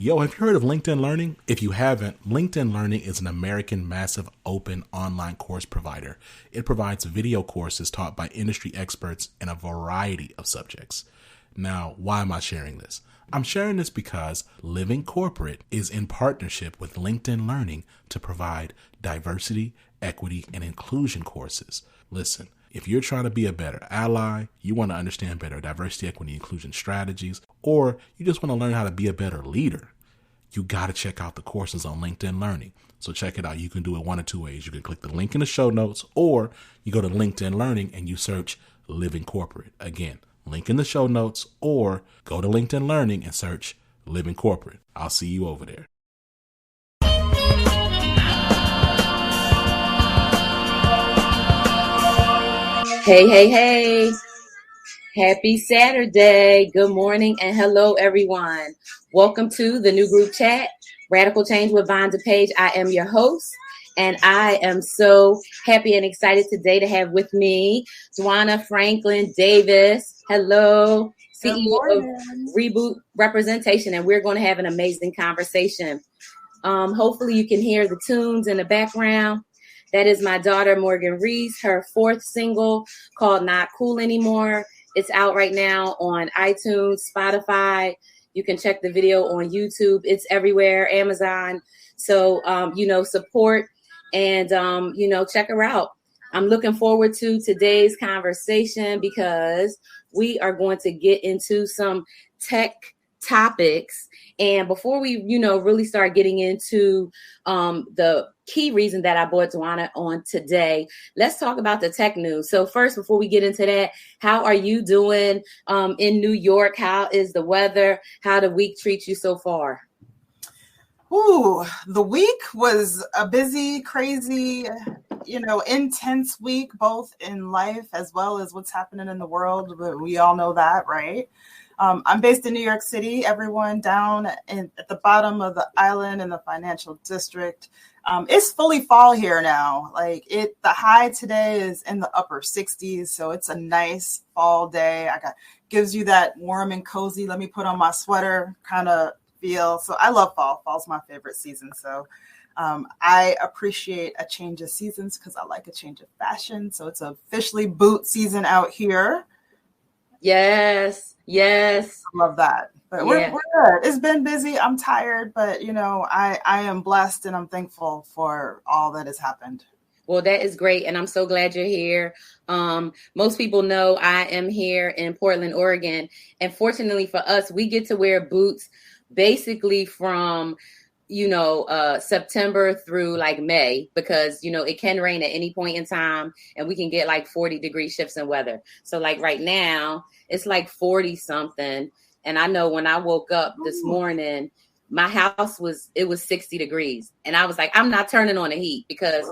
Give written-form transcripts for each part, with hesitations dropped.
Yo, have you heard of LinkedIn Learning? If you haven't, LinkedIn Learning is an American massive open online course provider. It provides video courses taught by industry experts in a variety of subjects. Now, why am I sharing this? I'm sharing this because Living Corporate is in partnership with LinkedIn Learning to provide diversity, equity, and inclusion courses. Listen, if you're trying to be a better ally, you want to understand better diversity, equity, inclusion strategies, or you just want to learn how to be a better leader, you got to check out the courses on LinkedIn Learning. So check it out. You can do it one of two ways. You can click the link in the show notes, or you go to LinkedIn Learning and you search Living Corporate. Again, link in the show notes, or go to LinkedIn Learning and search Living Corporate. I'll see you over there. Hey, hey, hey. Happy Saturday. Good morning and hello, everyone. Welcome to the new group chat, Radical Change with Vonda Page. I am your host, and I am so happy and excited today to have with me Dwana Franklin Davis. Hello, CEO of Reboot Representation, and we're going to have an amazing conversation. Hopefully you can hear the tunes in the background. That is my daughter, Morgan Reese, her fourth single called Not Cool Anymore. It's out right now on iTunes, Spotify. You can check the video on YouTube. It's everywhere, Amazon. So, support and, check her out. I'm looking forward to today's conversation because we are going to get into some tech topics. And before we, really start getting into the key reason that I brought Dwana on today, let's talk about the tech news. So first, before we get into that, how are you doing in New York? How is the weather? How the week treat you so far? Ooh, the week was a busy, crazy, intense week, both in life as well as what's happening in the world. But we all know that, right? I'm based in New York City, everyone down at the bottom of the island in the financial district. It's fully fall here now. The high today is in the upper 60s. So it's a nice fall day. Gives you that warm and cozy, let me put on my sweater kind of feel. So I love fall. Fall's my favorite season. So I appreciate a change of seasons because I like a change of fashion. So it's officially boot season out here. Yes. I love that. But we're good. It's been busy. I'm tired, but I am blessed and I'm thankful for all that has happened. Well, that is great. And I'm so glad you're here. Most people know I am here in Portland, Oregon. And fortunately for us, we get to wear boots basically from September through May, because, it can rain at any point in time and we can get 40-degree shifts in weather. So right now it's 40 something. And I know when I woke up this morning, my house was 60 degrees. And I was like, I'm not turning on the heat because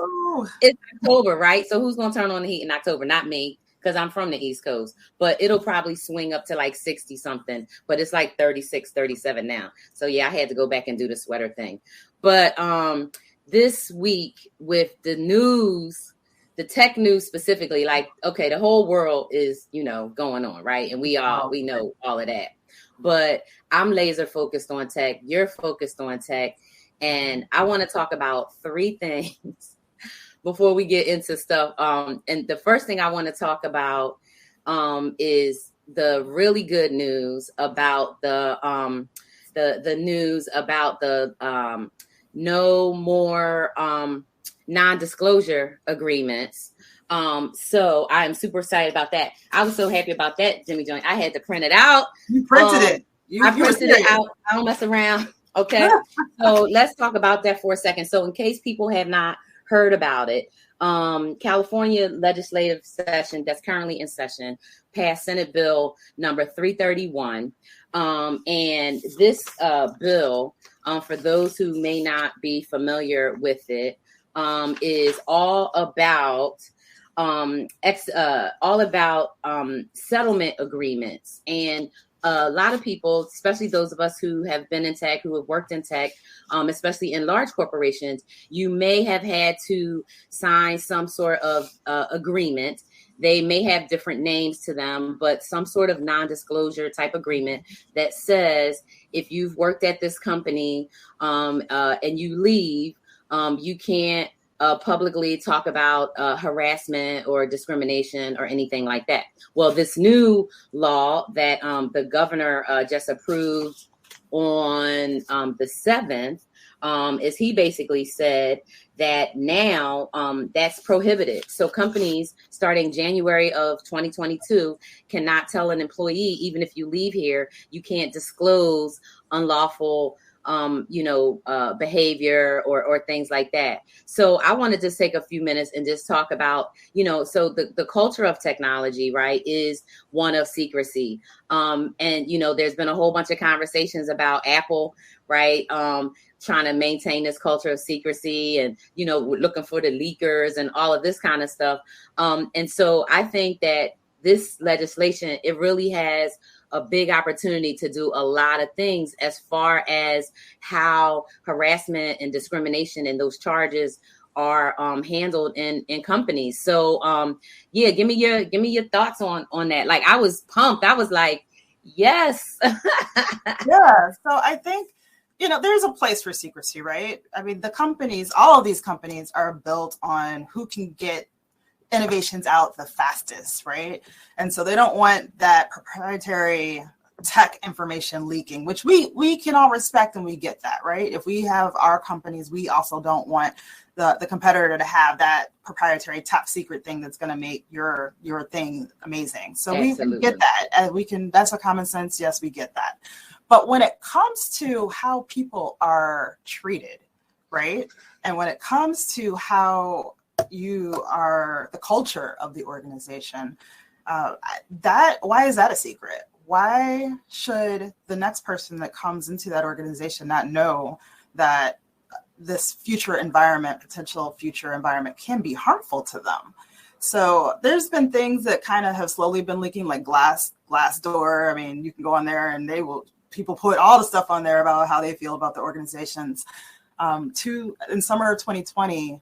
it's October, right? So who's going to turn on the heat in October? Not me, because I'm from the East Coast, but it'll probably swing up to 60 something, but it's 36, 37 now. So yeah, I had to go back and do the sweater thing. But this week with the news, the tech news specifically, the whole world is, going on, right? And we know all of that, but I'm laser focused on tech. You're focused on tech. And I want to talk about three things before we get into stuff. And the first thing I want to talk about is the really good news about the news about the no more non-disclosure agreements. So I am super excited about that. I was so happy about that, Jimmy Joint. I had to print it out. You printed it. I printed it out. I don't mess around. Okay. So let's talk about that for a second. So in case people have not heard about it, California legislative session that's currently in session passed Senate Bill number 331. And this bill, for those who may not be familiar with it, is all about settlement agreements. And a lot of people, especially those of us who have been in tech, who have worked in tech, especially in large corporations, you may have had to sign some sort of agreement they may have different names to them, but some sort of non-disclosure type agreement that says if you've worked at this company and you leave, you can't publicly talk about harassment or discrimination or anything like that. Well, this new law that the governor just approved on the 7th, is he basically said that now that's prohibited. So companies starting January of 2022 cannot tell an employee, even if you leave here, you can't disclose unlawful behavior or things like that. So I want to just take a few minutes and just talk about, so the culture of technology, right, is one of secrecy. And, there's been a whole bunch of conversations about Apple, right, trying to maintain this culture of secrecy and, looking for the leakers and all of this kind of stuff. And so I think that this legislation, it really has a big opportunity to do a lot of things as far as how harassment and discrimination and those charges are handled in companies. So give me your thoughts on that. Like, I was pumped. I was like, yes. Yeah. So I think, there's a place for secrecy, right? I mean, all of these companies are built on who can get innovations out the fastest, right? And so they don't want that proprietary tech information leaking, which we can all respect, and we get that, right? If we have our companies, we also don't want the competitor to have that proprietary top secret thing that's going to make your thing amazing. So we get that, and that's a common sense. Yes, we get that. But when it comes to how people are treated, right? And when it comes to how you are the culture of the organization, why is that a secret? Why should the next person that comes into that organization not know that this potential future environment can be harmful to them? So there's been things that kind of have slowly been leaking, like Glassdoor. I mean, you can go on there and people put all the stuff on there about how they feel about the organizations. In summer of 2020,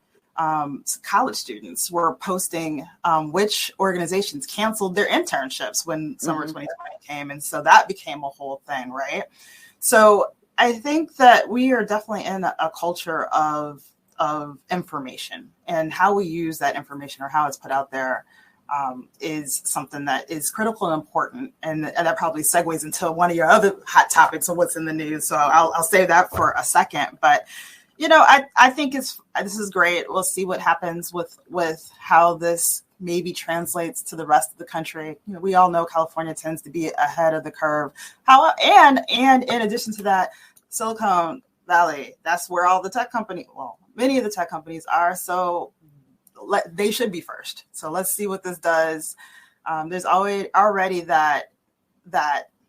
college students were posting which organizations canceled their internships when summer 2020 came. And so that became a whole thing, right? So I think that we are definitely in a culture of information, and how we use that information or how it's put out there is something that is critical and important. And that probably segues into one of your other hot topics of what's in the news. So I'll save that for a second. But I think this is great. We'll see what happens with how this maybe translates to the rest of the country. We all know California tends to be ahead of the curve. And in addition to that, Silicon Valley, that's where all the tech companies, many of the tech companies are. So they should be first. So let's see what this does. There's already that.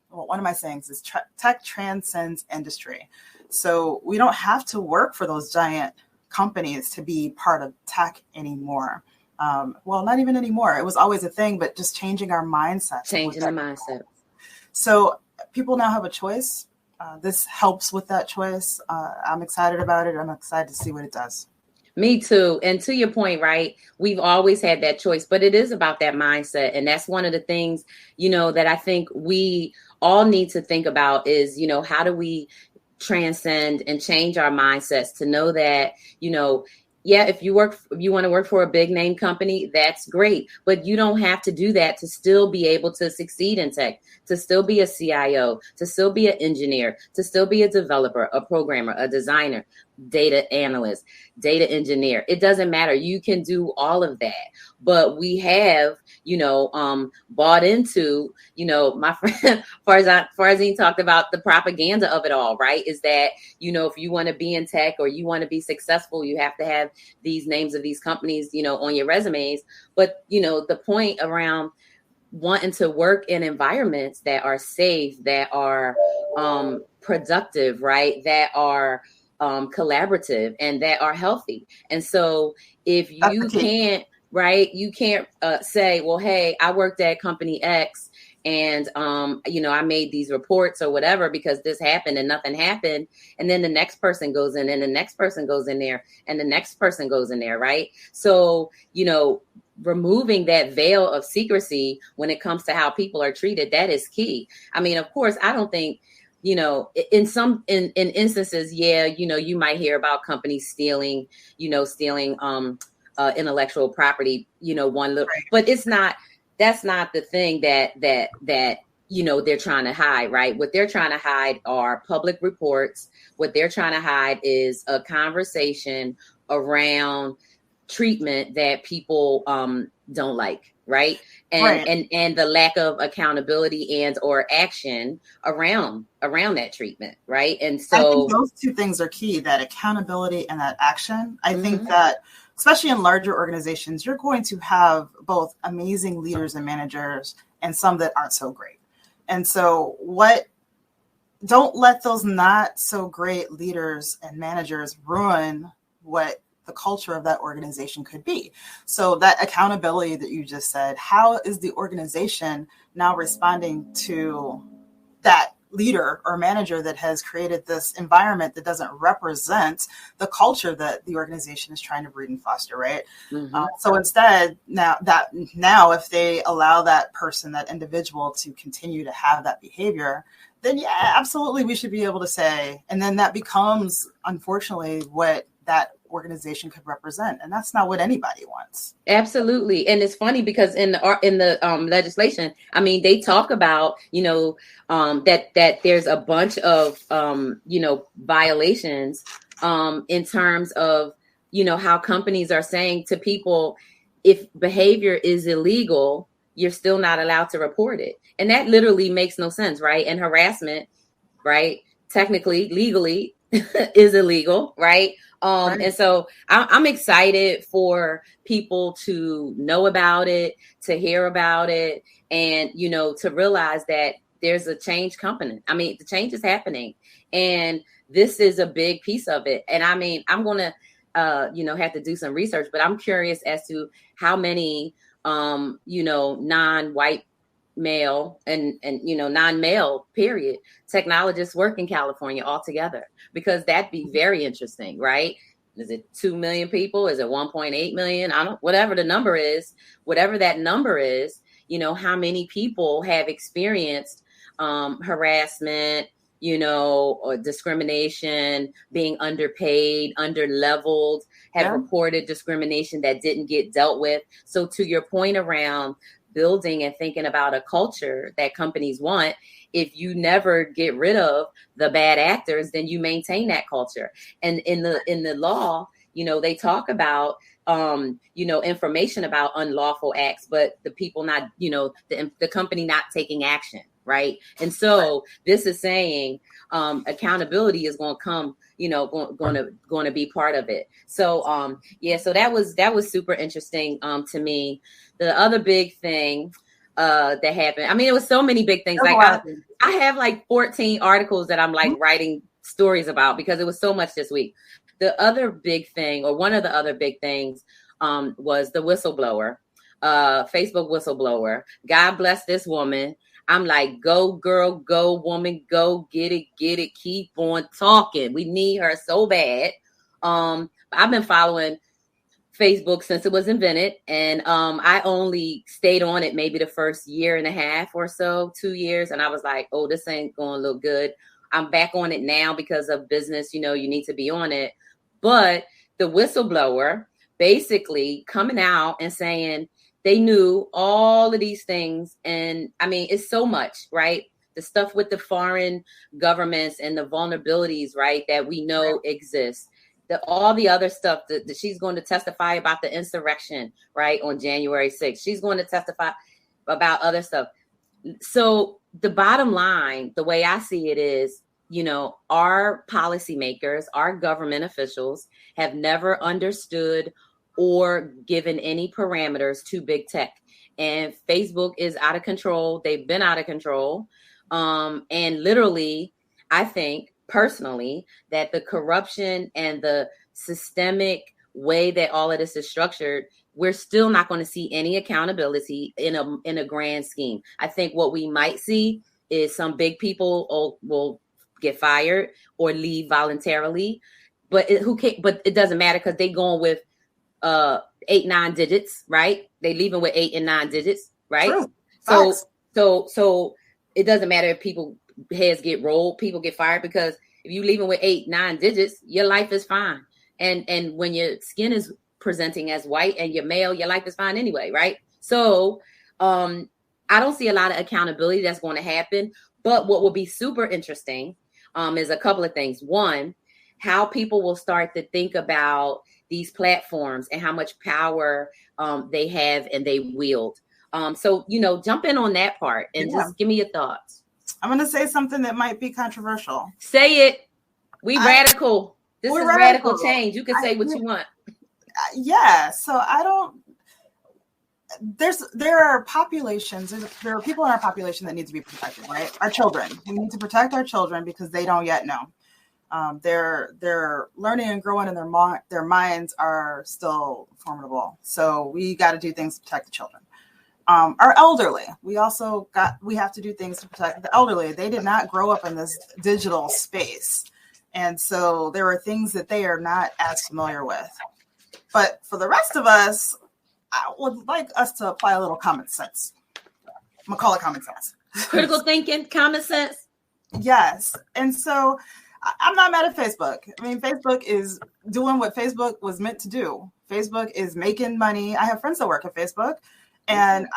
One of my sayings is tech transcends industry. So we don't have to work for those giant companies to be part of tech anymore. Not even anymore. It was always a thing, but just changing our mindset. Changing the mindset. So people now have a choice. This helps with that choice. I'm excited about it. I'm excited to see what it does. Me too. And to your point, right, we've always had that choice, but it is about that mindset. And that's one of the things, that I think we all need to think about is, how do we transcend and change our mindsets to know that, if you want to work for a big name company, that's great. But you don't have to do that to still be able to succeed in tech, to still be a CIO, to still be an engineer, to still be a developer, a programmer, a designer, data analyst, data engineer. It doesn't matter. You can do all of that. But we have, bought into, my friend Farzine talked about the propaganda of it all, right? Is that, if you want to be in tech or you want to be successful, you have to have these names of these companies, on your resumes. But, the point around wanting to work in environments that are safe, that are productive, right? That are collaborative and that are healthy. And so if you can't, right, you can't say, well, hey, I worked at company X and, I made these reports or whatever because this happened and nothing happened. And then the next person goes in and the next person goes in there and the next person goes in there. Right. So, removing that veil of secrecy when it comes to how people are treated, that is key. I mean, of course, I don't think, in some instances, yeah, you might hear about companies stealing intellectual property, one little, but that's not the thing that they're trying to hide, right? What they're trying to hide are public reports. What they're trying to hide is a conversation around treatment that people don't like, right? And the lack of accountability and or action around that treatment, right? And so I think those two things are key, that accountability and that action. I think that especially in larger organizations, you're going to have both amazing leaders and managers and some that aren't so great. And so don't let those not so great leaders and managers ruin what the culture of that organization could be. So that accountability that you just said, how is the organization now responding to that leader or manager that has created this environment that doesn't represent the culture that the organization is trying to breed and foster, right? So instead, now if they allow that person, that individual, to continue to have that behavior, then yeah, absolutely, we should be able to say, and then that becomes, unfortunately, what that organization could represent, and that's not what anybody wants. Absolutely. And it's funny because in the legislation, I mean, they talk about that there's a bunch of violations in terms of how companies are saying to people, if behavior is illegal, you're still not allowed to report it. And that literally makes no sense, right? And harassment, right, technically, legally is illegal, right? And so I'm excited for people to know about it, to hear about it, and, to realize that there's a change coming. I mean, the change is happening, and this is a big piece of it. And I mean, I'm going to, have to do some research, but I'm curious as to how many, non-white male and non-male period technologists work in California altogether, because that'd be very interesting, right? Is it 2 million people? Is it 1.8 million? Whatever the number is, whatever that number is, how many people have experienced harassment, or discrimination, being underpaid, underleveled, have reported discrimination that didn't get dealt with. So to your point around building and thinking about a culture that companies want, if you never get rid of the bad actors, then you maintain that culture. And in the law, they talk about information about unlawful acts, but the people not, the company not taking action, right? And so this is saying accountability is going to come, going to be part of it. So so that was super interesting to me. The other big thing that happened, I mean, it was so many big things. Like I have like 14 articles that I'm like writing stories about because it was so much this week. The other big thing, or one of the other big things, was the whistleblower, Facebook whistleblower. God bless this woman. I'm like, go girl, go woman, go get it, keep on talking. We need her so bad. I've been following Facebook since it was invented, and I only stayed on it maybe the first year and a half or so, 2 years, and I was like, oh, this ain't going to look good. I'm back on it now because of business, you need to be on it. But the whistleblower basically coming out and saying they knew all of these things. And I mean, it's so much, right? The stuff with the foreign governments and the vulnerabilities, right, that we know exist. All the other stuff that she's going to testify about, the insurrection, right, on January 6th. She's going to testify about other stuff. So the bottom line, the way I see it is, our policymakers, our government officials have never understood or given any parameters to big tech. And Facebook is out of control. They've been out of control. And literally, I think personally that the corruption and the systemic way that all of this is structured, we're still not going to see any accountability in a grand scheme. I think what we might see is some big people will get fired or leave voluntarily, but it doesn't matter because they're going with 8, 9 digits, right? They leaving with 8 and 9 digits, right? True. So, Facts. so it doesn't matter if people heads get rolled, people get fired, because if you leaving with 8, 9 digits, your life is fine. And when your skin is presenting as white and you're male, your life is fine anyway, right? So, I don't see a lot of accountability that's going to happen. But what will be super interesting is a couple of things. One, how people will start to think about these platforms and how much power they have and they wield. So, jump in on that part and just give me your thoughts. I'm going to say something that might be controversial. Say it. Radical. This is radical change. You can say what you want. Yeah. So I don't. There are populations. There are people in our population that need to be protected, right? Our children. We need to protect our children because they don't yet know. They're learning and growing, and their minds are still formidable. So we got to do things to protect the children. Our elderly. We have to do things to protect the elderly. They did not grow up in this digital space, and so there are things that they are not as familiar with. But for the rest of us, I would like us to apply a little common sense. I'm gonna call it common sense. Critical thinking, common sense. Yes. And so I'm not mad at Facebook. I mean, Facebook is doing what Facebook was meant to do. Facebook is making money. I have friends that work at Facebook, and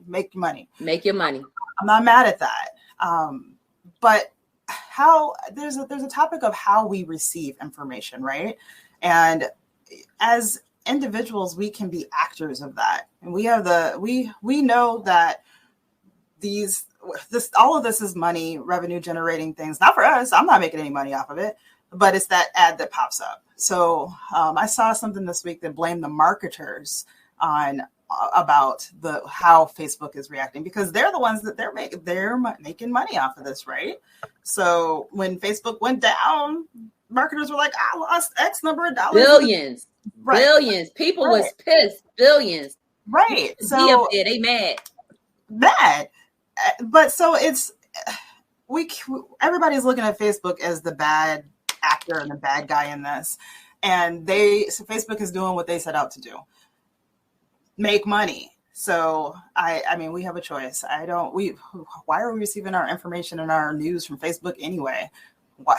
make money. Make your money. I'm not mad at that. But how there's a topic of how we receive information, right? And as individuals, we can be actors of that, and we know that all of this is money, revenue generating things. Not for us. I'm not making any money off of it, but it's that ad that pops up. So I saw something this week that blamed the marketers on about how Facebook is reacting, because they're the ones that they're making money off of this, right? So when Facebook went down, marketers were like, I lost X number of dollars. Billions. Right. Billions. People was pissed. Billions. Right. So they mad. But so everybody's looking at Facebook as the bad actor and the bad guy in this. And Facebook is doing what they set out to do. Make money. So I mean, we have a choice. Why are we receiving our information and our news from Facebook anyway? Why?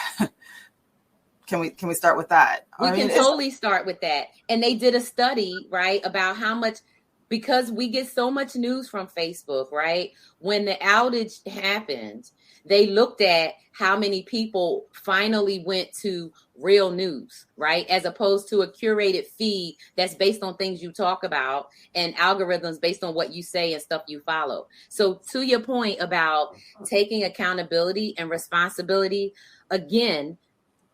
Can we start with that? We can totally start with that. And they did a study, right, about how much, because we get so much news from Facebook, right? When the outage happened, they looked at how many people finally went to real news, right? As opposed to a curated feed that's based on things you talk about and algorithms based on what you say and stuff you follow. So to your point about taking accountability and responsibility, again,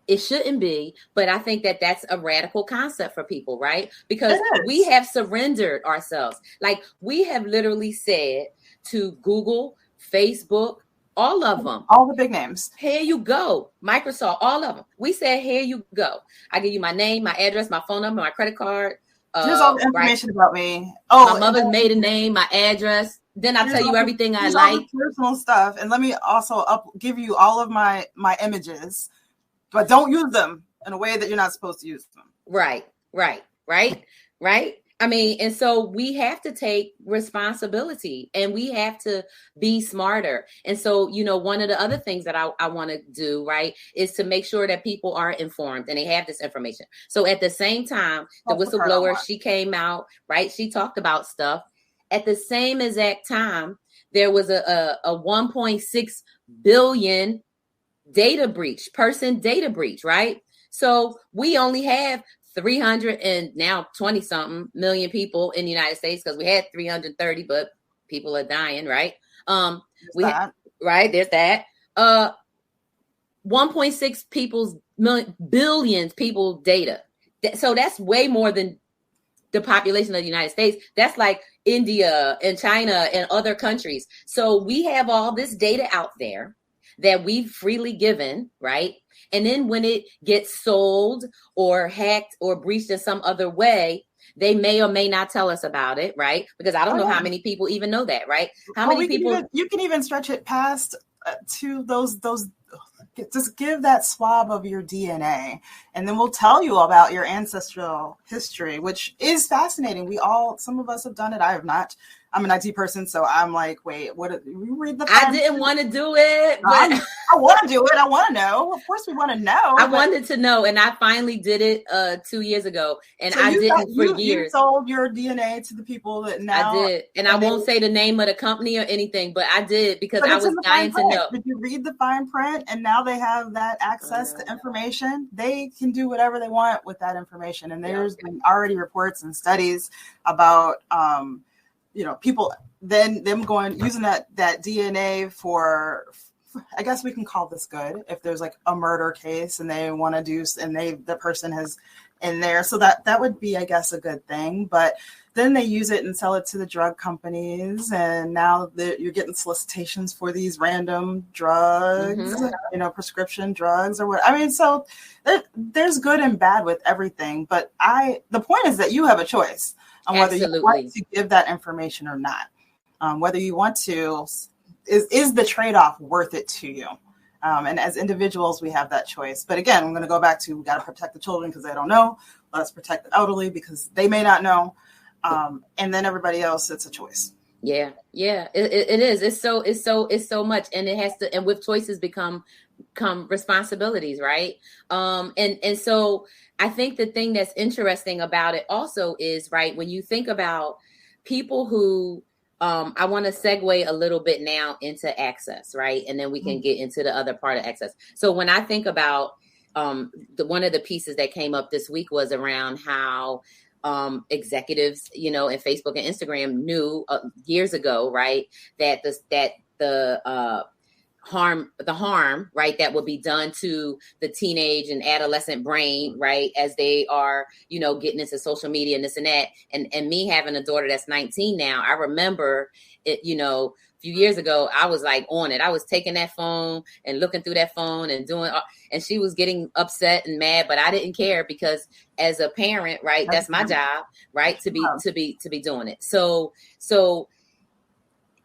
it shouldn't be, but I think that that's a radical concept for people, right? Because we have surrendered ourselves. Like, we have literally said to Google, Facebook, all of them. All the big names. Here you go. Microsoft, all of them. We said, here you go. I give you my name, my address, my phone number, my credit card. Here's all the information about me. My mother's maiden name, my address. Then I tell you everything I like. Personal stuff. And let me also give you all of my images. But don't use them in a way that you're not supposed to use them. Right. I mean, and so we have to take responsibility and we have to be smarter. And so, one of the other things that I want to do, right, is to make sure that people are informed and they have this information. So at the same time, the whistleblower, she came out, right? She talked about stuff. At the same exact time, there was a 1.6 billion person data breach, right? So we only have 300 and now 20 something million people in the United States, because we had 330, but people are dying, right? There's that. 1.6 billions people data. So that's way more than the population of the United States. That's like India and China and other countries. So we have all this data out there that we've freely given, right? And then when it gets sold or hacked or breached in some other way, they may or may not tell us about it, right? Because I don't know how many people even know that, right? How many people? You can even stretch it past to those just give that swab of your DNA, and then we'll tell you about your ancestral history, which is fascinating. Some of us have done it. I have not. I'm an IT person, so I'm like, wait, what? You read the. I didn't want to do it, but I want to do it. I want to know. Of course, we want to know. I wanted to know, and I finally did it 2 years ago, and so I didn't for years. You sold your DNA to the people that now. I did, and I won't say the name of the company or anything, but I did because I was dying to know. Did you read the fine print? And now they have that access to information. They can do whatever they want with that information, and there's been already reports and studies about. People then them using that DNA for, I guess we can call this good if there's like a murder case and they want to do, and the person has in there. So that would be, I guess, a good thing. But then they use it and sell it to the drug companies. And now you're getting solicitations for these random drugs, prescription drugs or what. I mean, so there's good and bad with everything. But the point is that you have a choice on whether you want to give that information or not. Whether you want to, is the trade-off worth it to you? And as individuals, we have that choice. But again, I'm going to go back to, we got to protect the children because they don't know. Let's protect the elderly because they may not know. And then everybody else, it's a choice. Yeah. It is. It's so much, and it has to. And with choices come responsibilities, right? And so I think the thing that's interesting about it also is, right, when you think about people who. I want to segue a little bit now into access, right? And then we can get into the other part of access. So when I think about one of the pieces that came up this week was around how executives, in Facebook and Instagram knew years ago, right, that the harm, right, that would be done to the teenage and adolescent brain, right, as they are, getting into social media and this and that. And me having a daughter that's 19 now, I remember it, a few years ago, I was like on it. I was taking that phone and looking through that phone and doing, and she was getting upset and mad, but I didn't care because as a parent, right, that's my job, right, to be doing it. So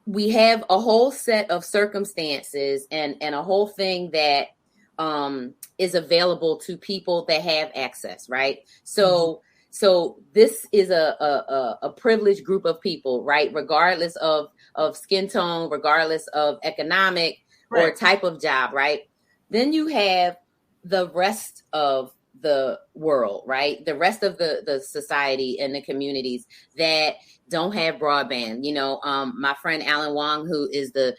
we have a whole set of circumstances and a whole thing that is available to people that have access, right? So this is a privileged group of people, right? Regardless of skin tone, regardless of economic or type of job, right? Then you have the rest of the world, right? The rest of the society and the communities that don't have broadband. My friend Alan Wong, who is the,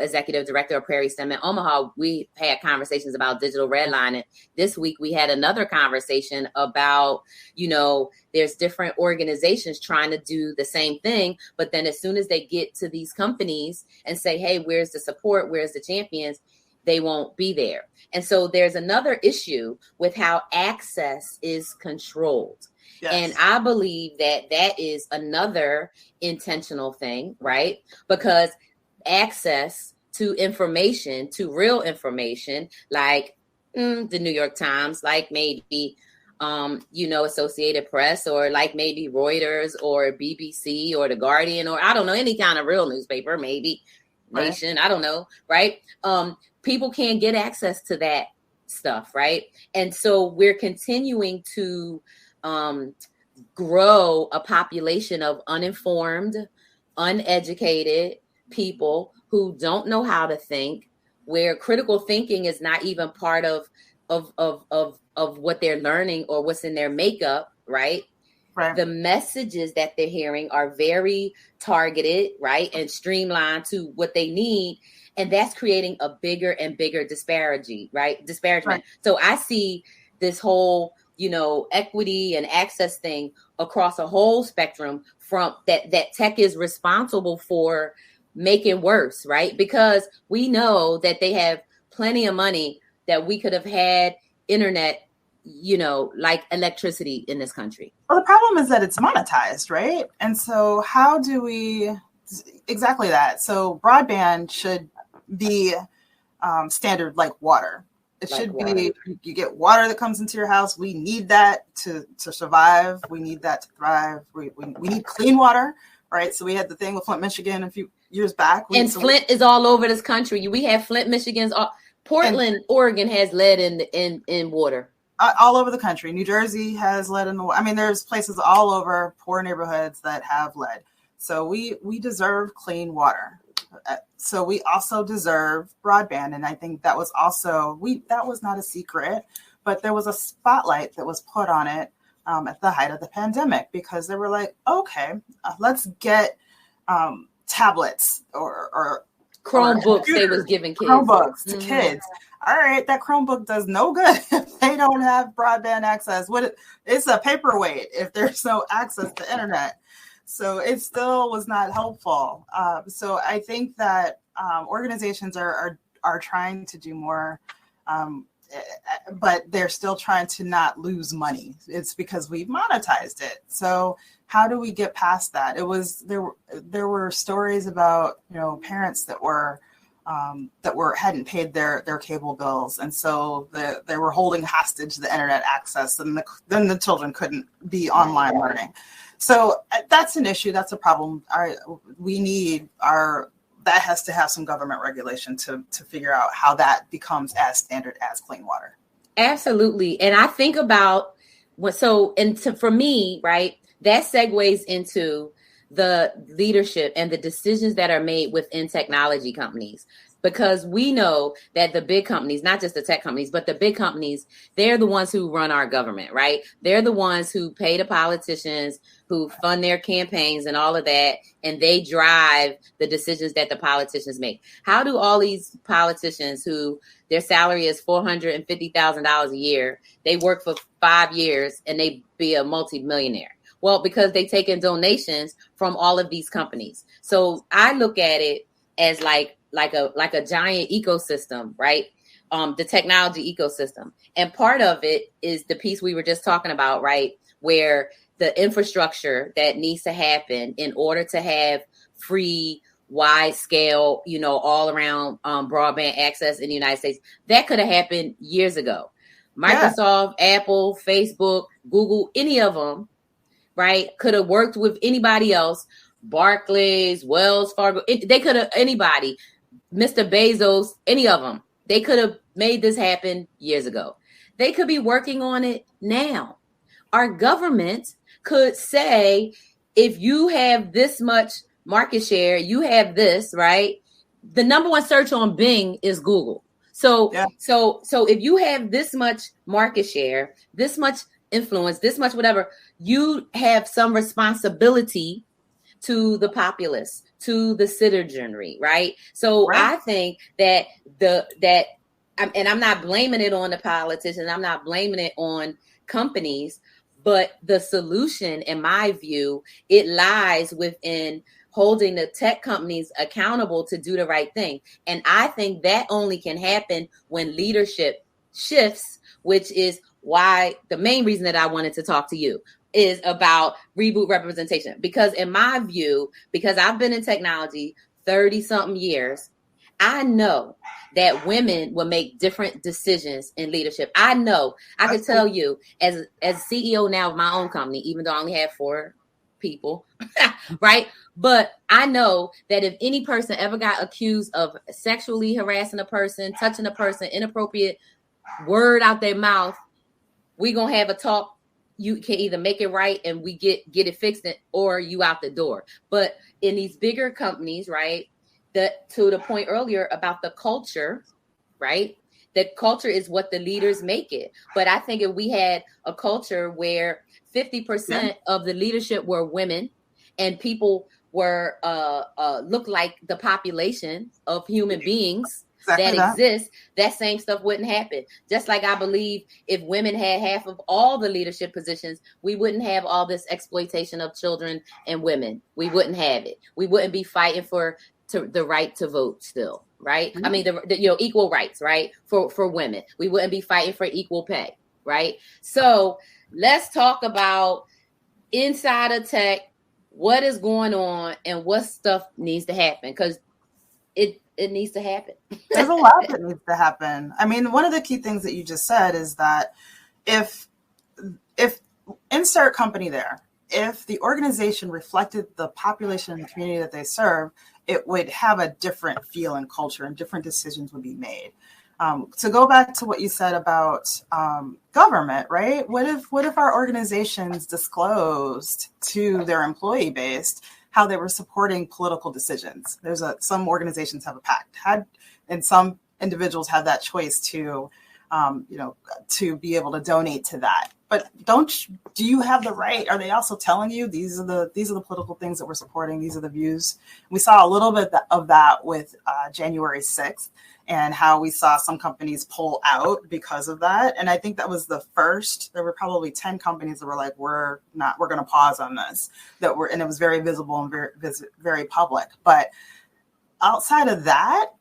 executive director of Prairie STEM in Omaha, we had conversations about digital redlining. This week, we had another conversation about, there's different organizations trying to do the same thing. But then as soon as they get to these companies and say, hey, where's the support? Where's the champions? They won't be there. And so there's another issue with how access is controlled. Yes. And I believe that is another intentional thing, right? Because access to information, to real information, like the New York Times, like maybe, Associated Press, or like maybe Reuters or BBC or The Guardian, or I don't know, any kind of real newspaper, maybe Nation, I don't know, right? People can't get access to that stuff, right? And so we're continuing to grow a population of uninformed, uneducated people who don't know how to think, where critical thinking is not even part of what they're learning or what's in their makeup, right? Right. The messages that they're hearing are very targeted, right, and streamlined to what they need. And that's creating a bigger and bigger disparagement. Right. So I see this whole, equity and access thing across a whole spectrum from that tech is responsible for making worse, right? Because we know that they have plenty of money that we could have had internet, like electricity in this country. Well, the problem is that it's monetized, right? And so how do we exactly that? So broadband should be standard like water. It like should water. Be, you get water that comes into your house. We need that to survive. We need that to thrive. We need clean water, right? So we had the thing with Flint, Michigan a few years back. Flint is all over this country. We have Flint, Michigan's all Portland, Oregon has lead in water. All over the country. New Jersey has lead in the water. I mean, there's places all over poor neighborhoods that have lead. So we deserve clean water. So we also deserve broadband. And I think that was also, that was not a secret, but there was a spotlight that was put on it at the height of the pandemic, because they were like, okay, let's get tablets or Chromebooks they was giving kids. Chromebooks to kids. All right, that Chromebook does no good if they don't have broadband access. It's a paperweight if there's no access to internet. So it still was not helpful. So I think that organizations are trying to do more, but they're still trying to not lose money. It's because we've monetized it. So how do we get past that? There were stories about, parents that hadn't paid their cable bills, and so they were holding hostage the internet access, and then the children couldn't be online learning. So that's an issue. That's a problem. That has to have some government regulation to figure out how that becomes as standard as clean water. Absolutely. And I think about for me, right, that segues into the leadership and the decisions that are made within technology companies. Because we know that the big companies, not just the tech companies, but the big companies, they're the ones who run our government, right? They're the ones who pay the politicians, who fund their campaigns and all of that. And they drive the decisions that the politicians make. How do all these politicians who their salary is $450,000 a year, they work for 5 years and they be a multimillionaire? Well, because they take in donations from all of these companies. So I look at it as like a giant ecosystem, right? The technology ecosystem. And part of it is the piece we were just talking about, right? Where the infrastructure that needs to happen in order to have free, wide scale, all around broadband access in the United States, that could have happened years ago. Microsoft, Apple, Facebook, Google, any of them, right, could have worked with anybody else. Barclays, Wells Fargo, they could have, anybody, Mr. Bezos, any of them, they could have made this happen years ago. They could be working on it now. Our government could say, if you have this much market share, you have this, right? The number one search on Bing is Google. So if you have this much market share, this much influence, this much whatever, you have some responsibility to the populace, to the citizenry, right? So right. I think that and I'm not blaming it on the politicians, I'm not blaming it on companies, but the solution, in my view, it lies within holding the tech companies accountable to do the right thing. And I think that only can happen when leadership shifts, which is why the main reason that I wanted to talk to you is about reboot representation. Because in my view, because I've been in technology 30 something years, I know that women will make different decisions in leadership. I know, I could tell you as CEO now of my own company, even though I only have 4 people, right? But I know that if any person ever got accused of sexually harassing a person, touching a person, inappropriate word out their mouth, we're going to have a talk. You can either make it right and we get it fixed, or you out the door. But in these bigger companies, right, to the point earlier about the culture, right? The culture is what the leaders make it. But I think if we had a culture where 50% of the leadership were women and people were look like the population of human beings that exist, that same stuff wouldn't happen. Just like I believe if women had half of all the leadership positions, we wouldn't have all this exploitation of children and women. We wouldn't have it. We wouldn't be fighting for the right to vote still, right? Mm-hmm. I mean, the equal rights, right? For women. We wouldn't be fighting for equal pay, right? So let's talk about inside of tech, what is going on and what stuff needs to happen, because it needs to happen. There's a lot that needs to happen. I mean, one of the key things that you just said is that if insert company there, if the organization reflected the population and the community that they serve, it would have a different feel and culture, and different decisions would be made. To go back to what you said about government, right? What if our organizations disclosed to their employee base how they were supporting political decisions? Some organizations have a pact, and some individuals have that choice to, to be able to donate to that. But do you have the right? Are they also telling you these are the political things that we're supporting? These are the views. We saw a little bit of that with January 6th. And how we saw some companies pull out because of that. And I think that was the first. There were probably 10 companies that were like, we're going to pause on this. And it was very visible and very public. But outside of that,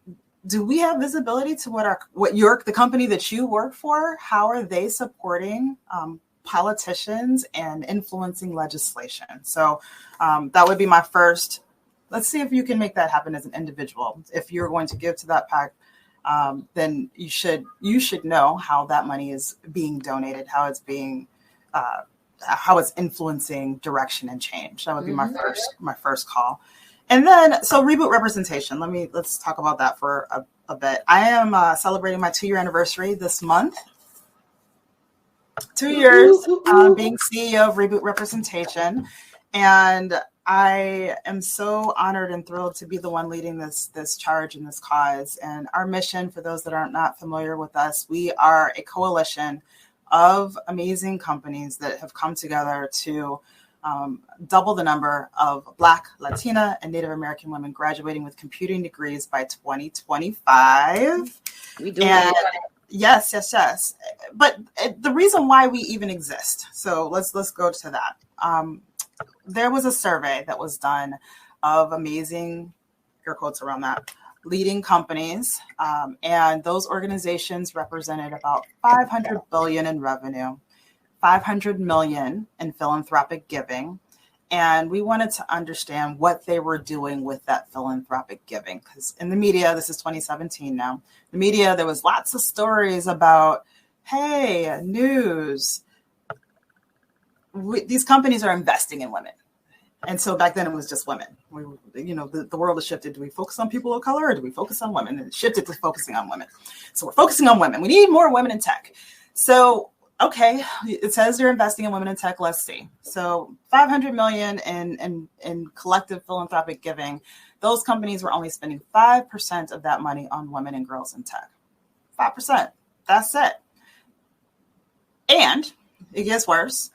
do we have visibility to the company that you work for? How are they supporting politicians and influencing legislation? So that would be my first. Let's see if you can make that happen as an individual. If you're going to give to that PAC, then you should know how that money is being donated, how it's influencing direction and change. That would be my first call. And then, so reboot representation. Let's talk about that for a bit. I am celebrating my 2-year anniversary this month. 2 years being CEO of Reboot Representation, and I am so honored and thrilled to be the one leading this charge and this cause. And our mission, for those that are not familiar with us, we are a coalition of amazing companies that have come together to double the number of Black, Latina, and Native American women graduating with computing degrees by 2025. Yes. But the reason why we even exist. So let's go to that. There was a survey that was done of amazing, air quotes around that, leading companies. And those organizations represented about $500 billion in revenue, $500 million in philanthropic giving. And we wanted to understand what they were doing with that philanthropic giving. Because in the media, this is 2017 now, the media, there was lots of stories about, hey, news, these companies are investing in women. And so back then it was just women. The world has shifted. Do we focus on people of color or do we focus on women? And it shifted to focusing on women. So we're focusing on women. We need more women in tech. So, okay, it says you're investing in women in tech. Let's see. So $500 million in collective philanthropic giving. Those companies were only spending 5% of that money on women and girls in tech. 5%. That's it. And it gets worse.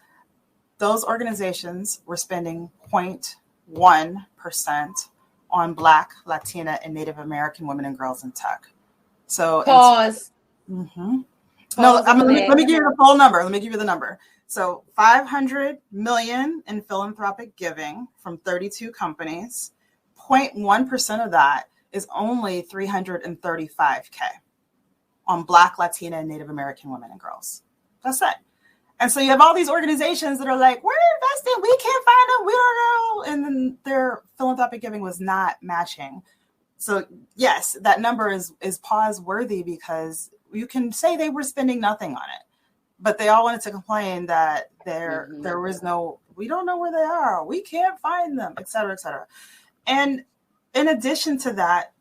Those organizations were spending 0.1% on Black, Latina, and Native American women and girls in tech. So pause. No, let me give you the full number. Let me give you the number. So $500 million in philanthropic giving from 32 companies. 0.1% of that is only $335K on Black, Latina, and Native American women and girls. That's it. And so you have all these organizations that are like, we're investing, we can't find them, we don't know. And then their philanthropic giving was not matching. So yes, that number is pause worthy because you can say they were spending nothing on it, but they all wanted to complain that there was no, we don't know where they are, we can't find them, et cetera, et cetera. And in addition to that,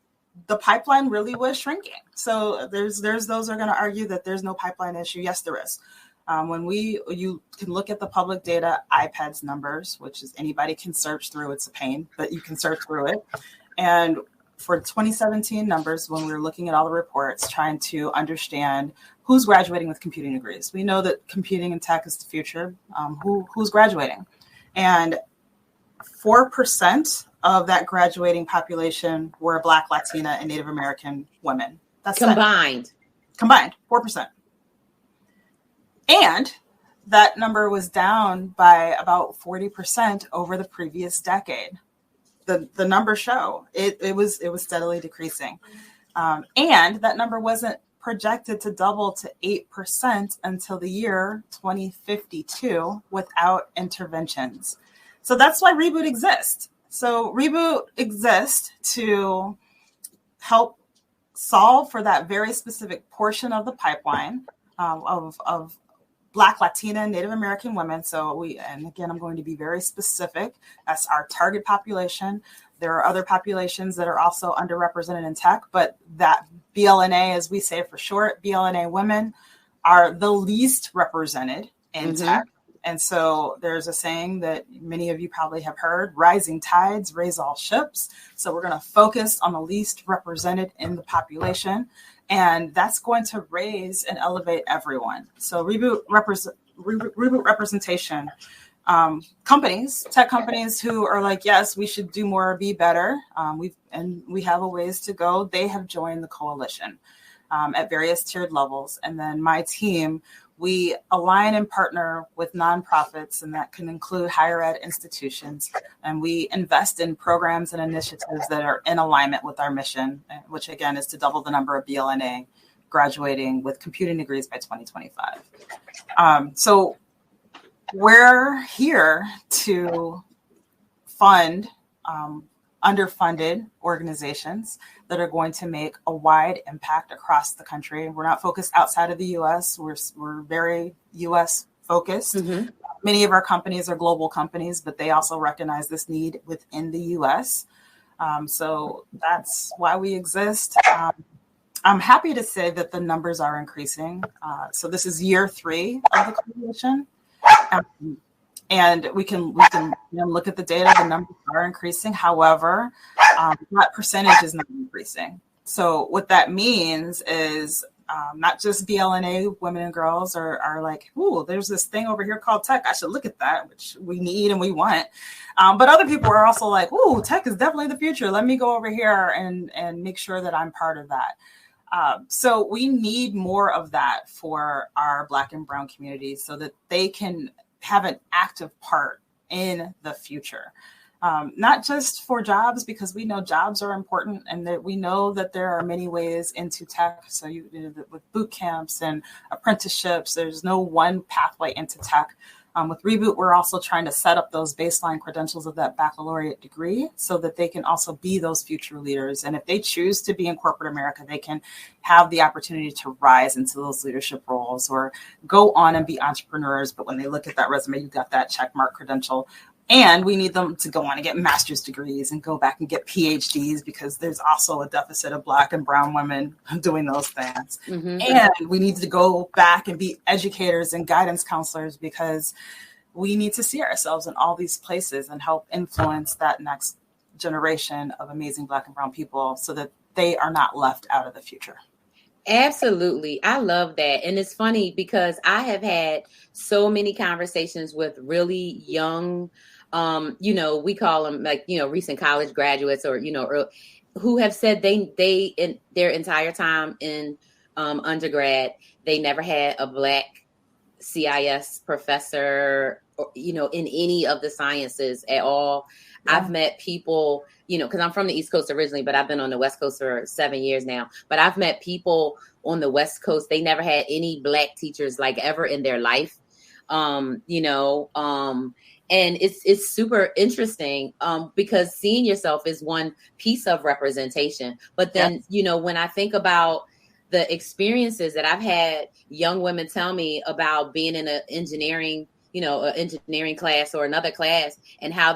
the pipeline really was shrinking. So there's those who are going to argue that there's no pipeline issue. Yes, there is. You can look at the public data, IPEDS numbers, which is anybody can search through. It's a pain, but you can search through it. And for 2017 numbers, when we were looking at all the reports, trying to understand who's graduating with computing degrees. We know that computing and tech is the future. Who's graduating? And 4% of that graduating population were Black, Latina, and Native American women. That's combined. Combined, 4%. And that number was down by about 40% over the previous decade. The numbers show it was steadily decreasing. And that number wasn't projected to double to 8% until the year 2052 without interventions. So that's why Reboot exists. So Reboot exists to help solve for that very specific portion of the pipeline of Black, Latina, and Native American women. So and again, I'm going to be very specific. That's our target population. There are other populations that are also underrepresented in tech, but that BLNA, as we say for short, BLNA women are the least represented in tech. And so there's a saying that many of you probably have heard, rising tides raise all ships. So we're going to focus on the least represented in the population. And that's going to raise and elevate everyone. So reboot representation. Companies, tech companies who are like, yes, we should do more, be better. We have a ways to go. They have joined the coalition at various tiered levels. And then my team, we align and partner with nonprofits, and that can include higher ed institutions. And we invest in programs and initiatives that are in alignment with our mission, which again is to double the number of BLNA graduating with computing degrees by 2025. So we're here to fund underfunded organizations that are going to make a wide impact across the country. We're not focused outside of the U.S. We're very U.S. focused. Many of our companies are global companies, but they also recognize this need within the U.S. So that's why we exist. I'm happy to say that the numbers are increasing. So this is year 3 of the coalition. And we can look at the data, the numbers are increasing. However, that percentage is not increasing. So what that means is not just BLNA women and girls are like, ooh, there's this thing over here called tech. I should look at that, which we need and we want. But other people are also like, ooh, tech is definitely the future. Let me go over here and make sure that I'm part of that. So we need more of that for our Black and Brown communities so that they can have an active part in the future. Not just for jobs, because we know jobs are important and that we know that there are many ways into tech. So with boot camps and apprenticeships, there's no one pathway into tech. With Reboot, we're also trying to set up those baseline credentials of that baccalaureate degree so that they can also be those future leaders. And if they choose to be in corporate America, they can have the opportunity to rise into those leadership roles or go on and be entrepreneurs. But when they look at that resume, you've got that check mark credential. And we need them to go on and get master's degrees and go back and get PhDs, because there's also a deficit of Black and Brown women doing those things. And we need to go back and be educators and guidance counselors, because we need to see ourselves in all these places and help influence that next generation of amazing Black and Brown people so that they are not left out of the future. Absolutely. I love that. And it's funny because I have had so many conversations with really young, we call them recent college graduates or, who have said they in their entire time in undergrad, they never had a Black CIS professor, or, in any of the sciences at all. Yeah. I've met people, because I'm from the East Coast originally, but I've been on the West Coast for 7 years now. But I've met people on the West Coast. They never had any Black teachers like ever in their life, and it's super interesting because seeing yourself is one piece of representation. But then, when I think about the experiences that I've had young women tell me about being in an engineering class or another class, and how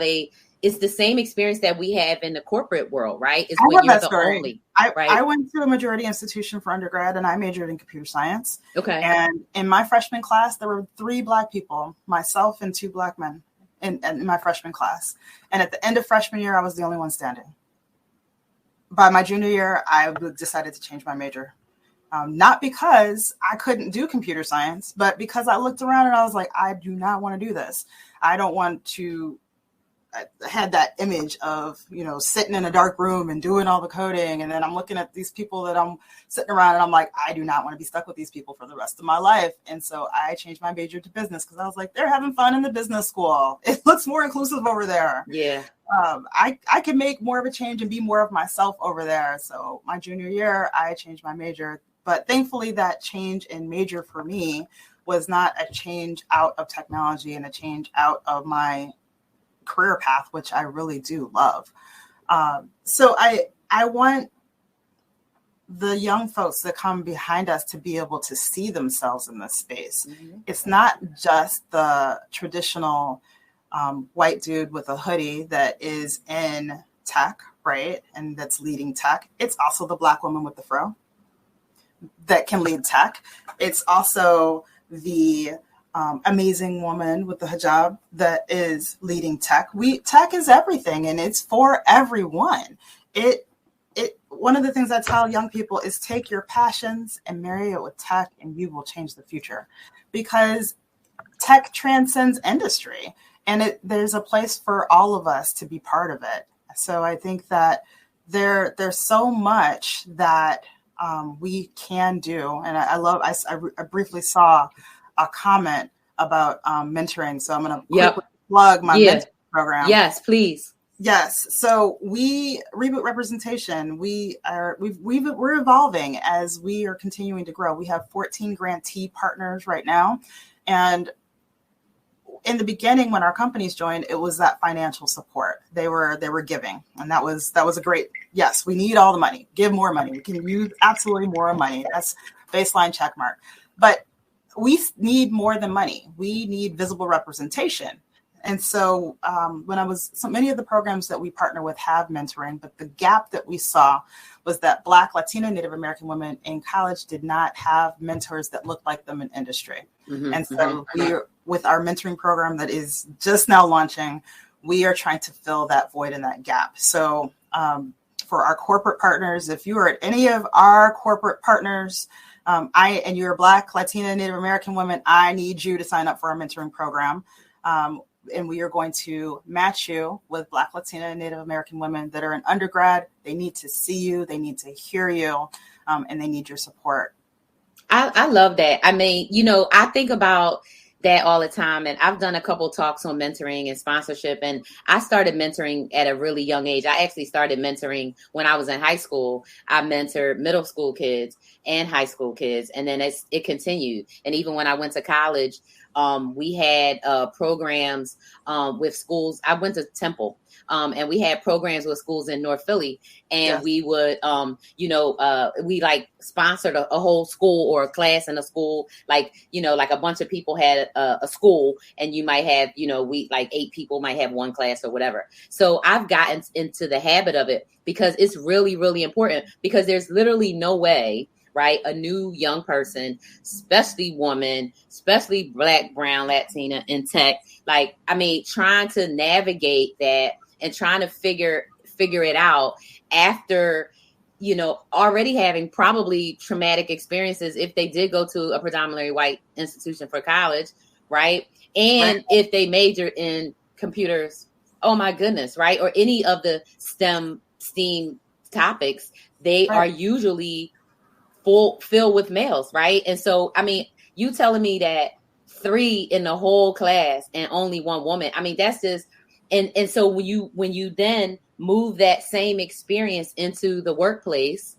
it's the same experience that we have in the corporate world, right? It's when you're the only. Right? I went to a majority institution for undergrad and I majored in computer science. Okay. And in my freshman class, there were 3 Black people, myself and 2 Black men in my freshman class. And at the end of freshman year, I was the only one standing. By my junior year, I decided to change my major. Not because I couldn't do computer science, but because I looked around and I was like, I do not want to do this. I don't want to. I had that image of, sitting in a dark room and doing all the coding. And then I'm looking at these people that I'm sitting around and I'm like, I do not want to be stuck with these people for the rest of my life. And so I changed my major to business because I was like, they're having fun in the business school. It looks more inclusive over there. Yeah. I can make more of a change and be more of myself over there. So my junior year, I changed my major. But thankfully, that change in major for me was not a change out of technology and a change out of my career path, which I really do love. So I want the young folks that come behind us to be able to see themselves in this space. Mm-hmm. It's not just the traditional white dude with a hoodie that is in tech, right? And that's leading tech. It's also the Black woman with the fro that can lead tech. It's also the amazing woman with the hijab that is leading tech. Tech is everything, and it's for everyone. One of the things I tell young people is take your passions and marry it with tech, and you will change the future, because tech transcends industry, and there's a place for all of us to be part of it. So I think that there's so much that we can do. And I briefly saw a comment about mentoring. So I'm going to quickly plug my mentoring program. Yes, please. Yes. So Reboot Representation, we're evolving as we are continuing to grow. We have 14 grantee partners right now. And in the beginning, when our companies joined, it was that financial support. They were giving. And that was a great, yes, we need all the money. Give more money. We can use absolutely more money. That's baseline check mark. But we need more than money. We need visible representation. And so many of the programs that we partner with have mentoring, but the gap that we saw was that Black, Latina, Native American women in college did not have mentors that looked like them in industry. Mm-hmm, and so with our mentoring program that is just now launching, we are trying to fill that void and that gap. So for our corporate partners, if you are at any of our corporate partners, and you're a Black, Latina, Native American woman, I need you to sign up for our mentoring program. And we are going to match you with Black, Latina, and Native American women that are in undergrad. They need to see you, they need to hear you, and they need your support. I love that. I mean, I think about that all the time. And I've done a couple talks on mentoring and sponsorship. And I started mentoring at a really young age. I actually started mentoring when I was in high school. I mentored middle school kids and high school kids. And then it continued. And even when I went to college, we had programs with schools. I went to Temple, and we had programs with schools in North Philly. And we would, we like sponsored a whole school or a class in a school. Like a bunch of people had a school, and you might have, we like 8 people might have one class or whatever. So I've gotten into the habit of it because it's really, really important, because there's literally no way, right? A new young person, especially woman, especially Black, Brown, Latina in tech, trying to navigate that and trying to figure it out after, already having probably traumatic experiences if they did go to a predominantly white institution for college, right? And if they major in computers, oh my goodness, right? Or any of the STEM topics, they are usually filled with males, right? And so, you telling me that 3 in the whole class and only 1 woman, that's just, and so when you then move that same experience into the workplace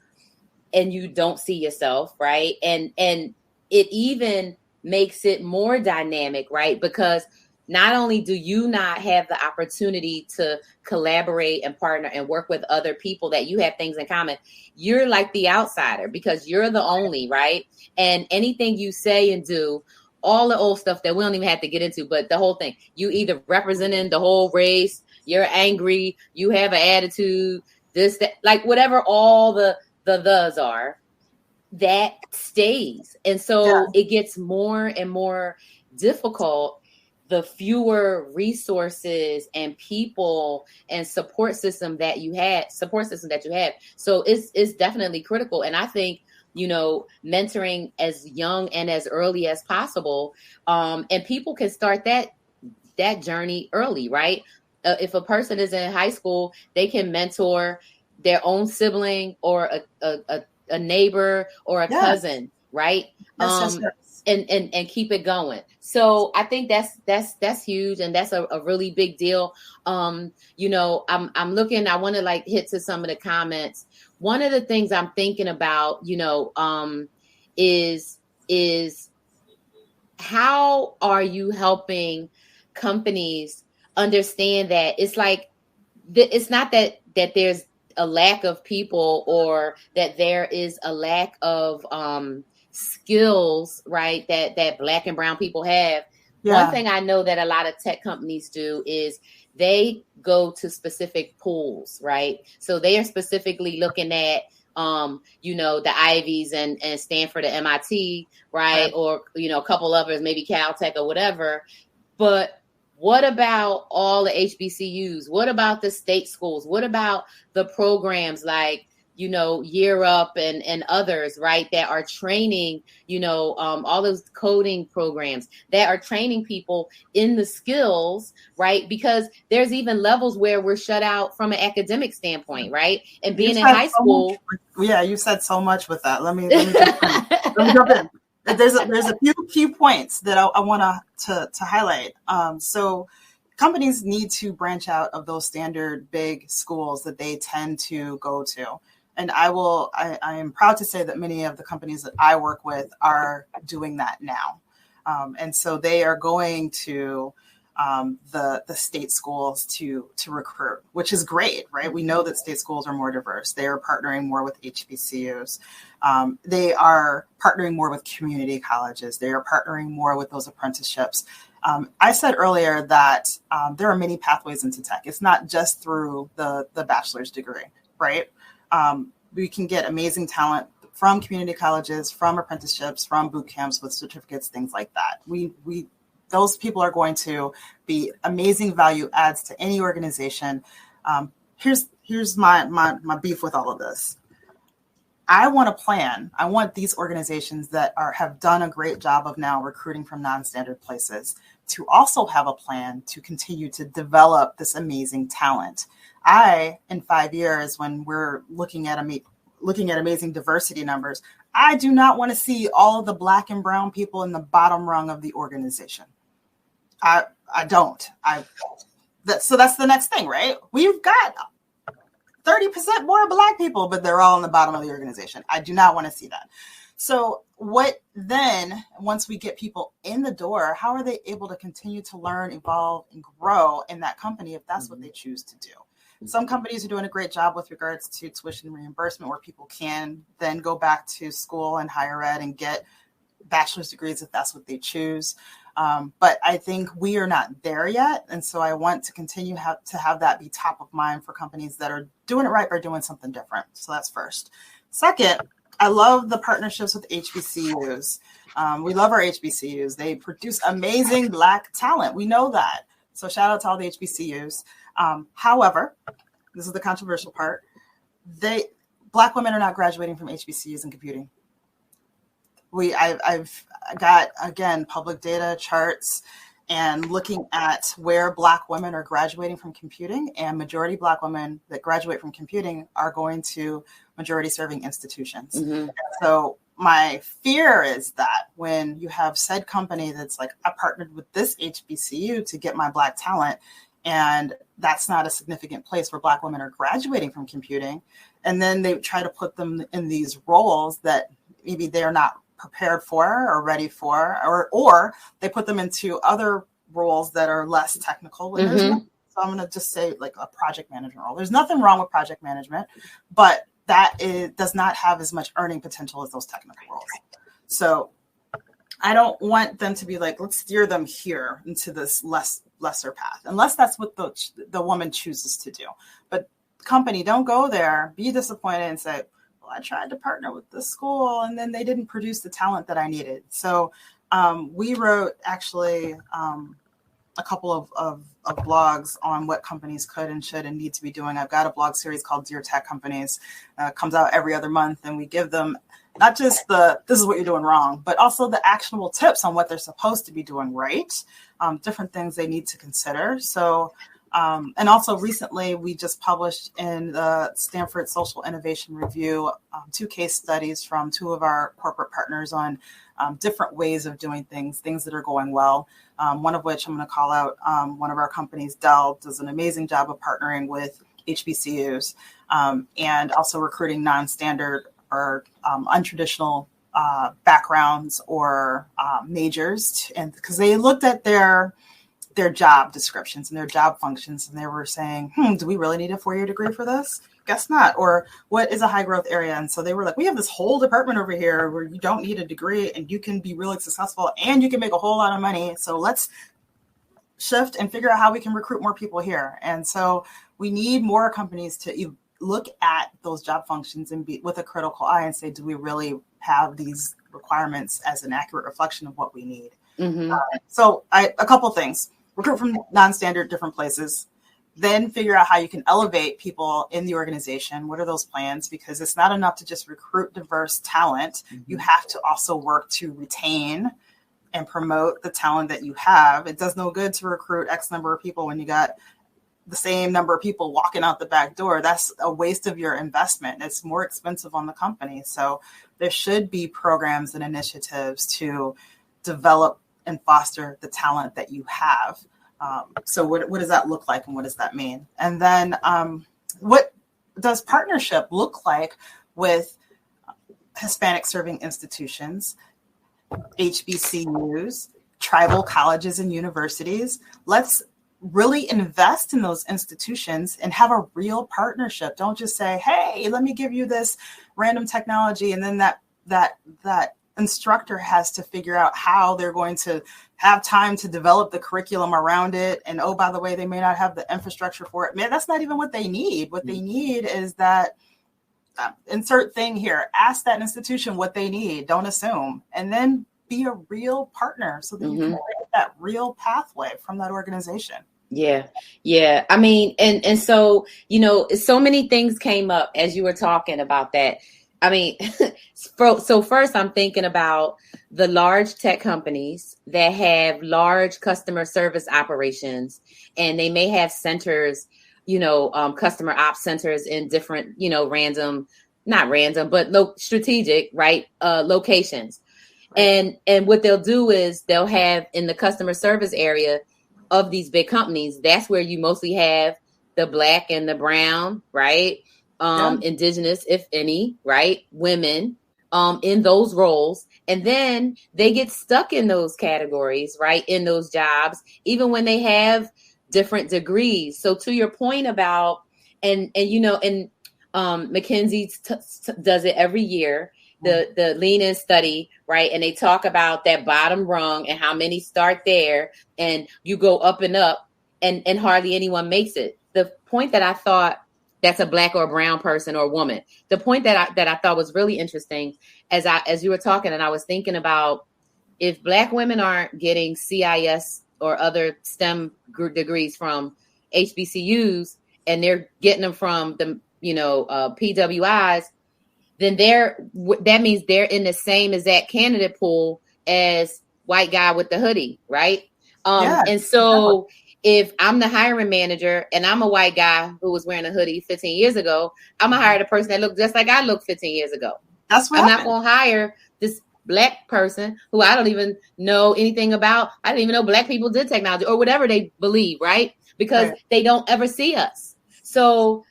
and you don't see yourself, right? And it even makes it more dynamic, right? Because not only do you not have the opportunity to collaborate and partner and work with other people that you have things in common, you're like the outsider because you're the only, right? And anything you say and do, all the old stuff that we don't even have to get into, but the whole thing, you either representing the whole race, you're angry, you have an attitude, this, that, like whatever all the thes are, that stays. And so it gets more and more difficult the fewer resources and people and support system that you have. So it's definitely critical. And I think, mentoring as young and as early as possible. And people can start that journey early, right? If a person is in high school, they can mentor their own sibling or a neighbor or a cousin, right? And keep it going. So I think that's huge, and that's a really big deal. I'm looking. I want to hit to some of the comments. One of the things I'm thinking about, is how are you helping companies understand that it's it's not that there's a lack of people or that there is a lack of skills, right, that Black and brown people have, One thing I know that a lot of tech companies do is they go to specific pools, right? So they are specifically looking at, the Ivies and Stanford and MIT, right? Or, a couple others, maybe Caltech or whatever. But what about all the HBCUs? What about the state schools? What about the programs like, Year Up and others, right, that are training, all those coding programs that are training people in the skills, right? Because there's even levels where we're shut out from an academic standpoint, right? And being in high school. You said so much with that. Let me jump in. There's a few key points that I want to highlight. So companies need to branch out of those standard big schools that they tend to go to. And I am proud to say that many of the companies that I work with are doing that now. And so they are going to the state schools to recruit, which is great, right? We know that state schools are more diverse. They are partnering more with HBCUs. They are partnering more with community colleges. They are partnering more with those apprenticeships. I said earlier that there are many pathways into tech. It's not just through the bachelor's degree, right? We can get amazing talent from community colleges, from apprenticeships, from boot camps with certificates, things like that. Those people are going to be amazing value adds to any organization. Here's my beef with all of this. I want a plan. I want these organizations that have done a great job of now recruiting from non-standard places to also have a plan to continue to develop this amazing talent. In 5 years, when we're looking at amazing diversity numbers, I do not want to see all of the Black and brown people in the bottom rung of the organization. I don't. So that's the next thing, right? We've got 30% more Black people, but they're all in the bottom of the organization. I do not want to see that. So what then, once we get people in the door, how are they able to continue to learn, evolve, and grow in that company if that's what they choose to do? Some companies are doing a great job with regards to tuition reimbursement, where people can then go back to school and higher ed and get bachelor's degrees if that's what they choose. But I think we are not there yet. And so I want to continue to have that be top of mind for companies that are doing it right or doing something different. So that's first. Second, I love the partnerships with HBCUs. We love our HBCUs. They produce amazing Black talent. We know that. So shout out to all the HBCUs. However, this is the controversial part. Black women are not graduating from HBCUs in computing. I've got, again, public data charts and looking at where Black women are graduating from computing, and majority Black women that graduate from computing are going to majority serving institutions. Mm-hmm. So my fear is that when you have said company that's like, I partnered with this HBCU to get my Black talent, and that's not a significant place where Black women are graduating from computing, and then they try to put them in these roles that maybe they're not prepared for or ready for, or they put them into other roles that are less technical. Mm-hmm. So I'm going to just say like a project management role. There's nothing wrong with project management, but that does not have as much earning potential as those technical roles. So I don't want them to be like, let's steer them here into this lesser path, unless that's what the woman chooses to do. But company, don't go there, be disappointed and say, I tried to partner with the school and then they didn't produce the talent that I needed. So we wrote actually a couple of blogs on what companies could and should and need to be doing. I've got a blog series called Dear Tech Companies, comes out every other month, and we give them not just this is what you're doing wrong, but also the actionable tips on what they're supposed to be doing right, different things they need to consider. So and also recently, we just published in the Stanford Social Innovation Review 2 case studies from 2 of our corporate partners on different ways of doing things that are going well. One of which I'm going to call out one of our companies, Dell, does an amazing job of partnering with HBCUs and also recruiting non-standard or untraditional backgrounds or majors, and because they looked at their their job descriptions and their job functions. And they were saying, do we really need a 4-year degree for this? Guess not. Or what is a high growth area? And so they were like, we have this whole department over here where you don't need a degree and you can be really successful and you can make a whole lot of money. So let's shift and figure out how we can recruit more people here. And so we need more companies to look at those job functions and be with a critical eye and say, do we really have these requirements as an accurate reflection of what we need? Mm-hmm. So a couple things: recruit from non-standard different places, then figure out how you can elevate people in the organization. What are those plans? Because it's not enough to just recruit diverse talent. Mm-hmm. You have to also work to retain and promote the talent that you have. It does no good to recruit X number of people when you got the same number of people walking out the back door. That's a waste of your investment. It's more expensive on the company. So there should be programs and initiatives to develop and foster the talent that you have. So what does that look like and what does that mean? And then what does partnership look like with Hispanic serving institutions, HBCUs, tribal colleges and universities? Let's really invest in those institutions and have a real partnership. Don't just say, hey, let me give you this random technology. And then that instructor has to figure out how they're going to have time to develop the curriculum around it. And, oh, by the way, they may not have the infrastructure for it. Man, that's not even what they need. What they need is that insert thing here. Ask that institution what they need. Don't assume. And then be a real partner so that you can create that real pathway from that organization. Yeah. Yeah. I mean, and so, so many things came up as you were talking about that. I mean, so first I'm thinking about the large tech companies that have large customer service operations, and they may have centers, customer ops centers in different, not random, but strategic, right, locations. Right. And what they'll do is they'll have in the customer service area of these big companies, that's where you mostly have the Black and the brown, right? Indigenous, if any, right? Women, in those roles. And then they get stuck in those categories, right? In those jobs, even when they have different degrees. So to your point about, McKinsey does it every year, the Lean In study, right? And they talk about that bottom rung and how many start there, and you go up and up, and hardly anyone makes it. The point that I thought, that's a Black or a brown person or woman. The point that I thought was really interesting as you were talking, and I was thinking about, if Black women aren't getting CIS or other STEM degrees from HBCUs, and they're getting them from the PWIs, then that means they're in the same exact candidate pool as white guy with the hoodie, right? And so if I'm the hiring manager and I'm a white guy who was wearing a hoodie 15 years ago, I'm gonna hire the person that looked just like I looked 15 years ago. That's what I'm not gonna hire this Black person who I don't even know anything about. I didn't even know Black people did technology or whatever they believe, right? Because they don't ever see us. So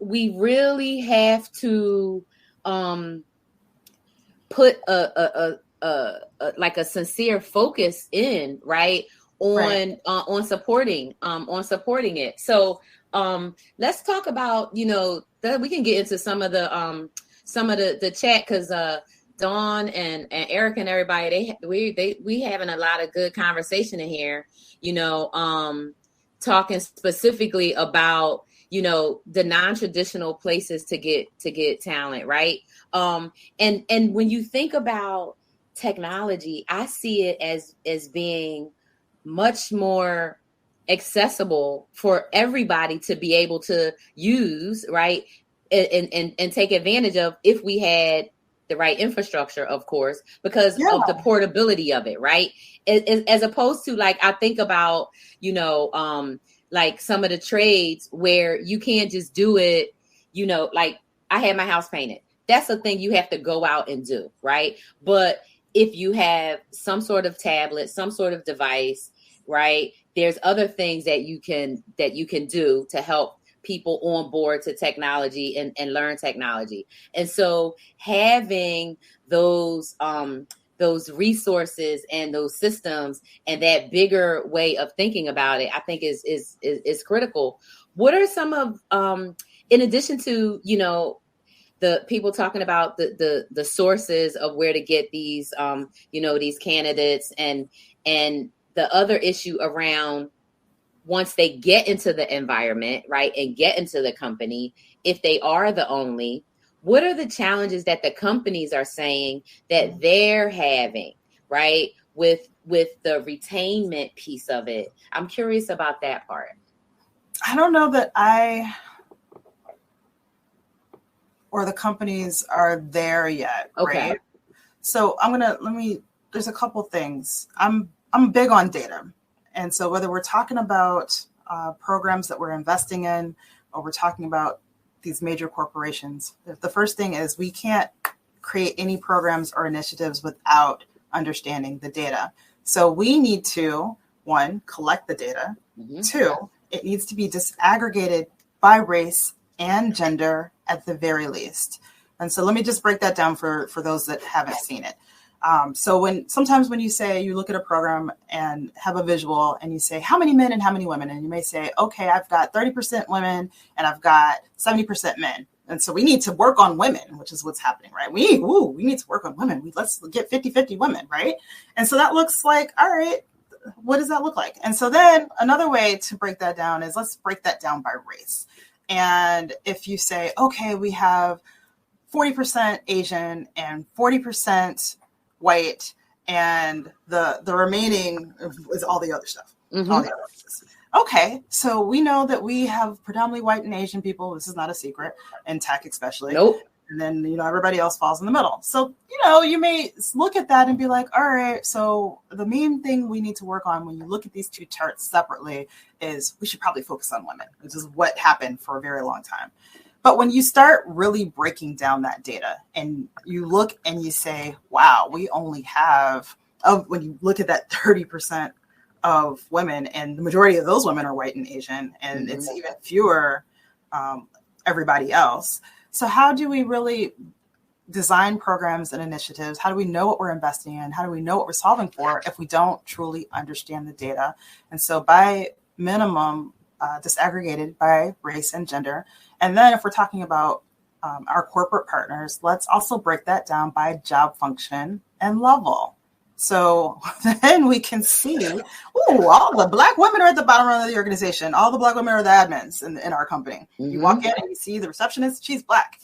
we really have to put a sincere focus in, right, on supporting it. So let's talk about, that we can get into some of the chat, because Dawn and Eric and everybody, we having a lot of good conversation in here, talking specifically about the non-traditional places to get talent, right? And when you think about technology, I see it as being much more accessible for everybody to be able to use, right? And take advantage of, if we had the right infrastructure, of course, because of the portability of it, right? As opposed to, like, I think about, like some of the trades where you can't just do it, like I had my house painted. That's a thing you have to go out and do, right? But if you have some sort of tablet, some sort of device, right, there's other things that you can do to help people on board to technology and learn technology. And so having those those resources and those systems and that bigger way of thinking about it, I think is critical. What are some of, in addition to, the people talking about the sources of where to get these, these candidates, and the other issue around once they get into the environment, right, and get into the company, if they are the only, what are the challenges that the companies are saying that they're having, right, with the retainment piece of it? I'm curious about that part. I don't know that or the companies are there yet, Okay. right? So there's a couple things. I'm big on data. And so whether we're talking about programs that we're investing in, or we're talking about these major corporations, the first thing is we can't create any programs or initiatives without understanding the data. So we need to, one, collect the data. Mm-hmm. Two, it needs to be disaggregated by race and gender at the very least. And so let me just break that down for those that haven't seen it. So sometimes when you say you look at a program and have a visual and you say how many men and how many women, and you may say, okay, I've got 30% women and I've got 70% men. And so we need to work on women, which is what's happening, right? We need to work on women. Let's get 50-50 women, right? And so that looks like, all right, what does that look like? And so then another way to break that down is let's break that down by race. And if you say, okay, we have 40% Asian and 40% white, and the remaining is all the other stuff. Mm-hmm. All the other races. Okay, so we know that we have predominantly white and Asian people. This is not a secret, in tech especially. Nope. And then, everybody else falls in the middle. So, you may look at that and be like, all right, so the main thing we need to work on when you look at these two charts separately is we should probably focus on women, which is what happened for a very long time. But when you start really breaking down that data and you look and you say, wow, we only have, when you look at that 30% of women, and the majority of those women are white and Asian, and mm-hmm. It's even fewer everybody else. So how do we really design programs and initiatives? How do we know what we're investing in? How do we know what we're solving for if we don't truly understand the data? And so by minimum, disaggregated by race and gender. And then if we're talking about our corporate partners, let's also break that down by job function and level. So then we can see, all the Black women are at the bottom of the organization. All the Black women are the admins in our company. Mm-hmm. You walk in and you see the receptionist, she's Black,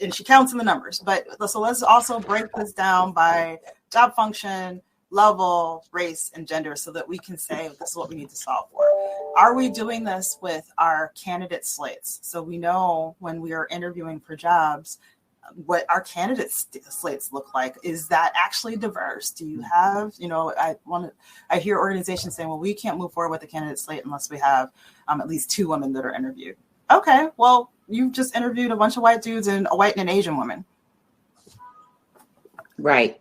and she counts in the numbers. But so let's also break this down by job function, level, race, and gender so that we can say this is what we need to solve for. Are we doing this with our candidate slates? So we know when we are interviewing for jobs, what our candidate slates look like. Is that actually diverse? Do you have, I hear organizations saying, well, we can't move forward with the candidate slate unless we have at least 2 women that are interviewed. Okay, well, you've just interviewed a bunch of white dudes and a white and an Asian woman. Right.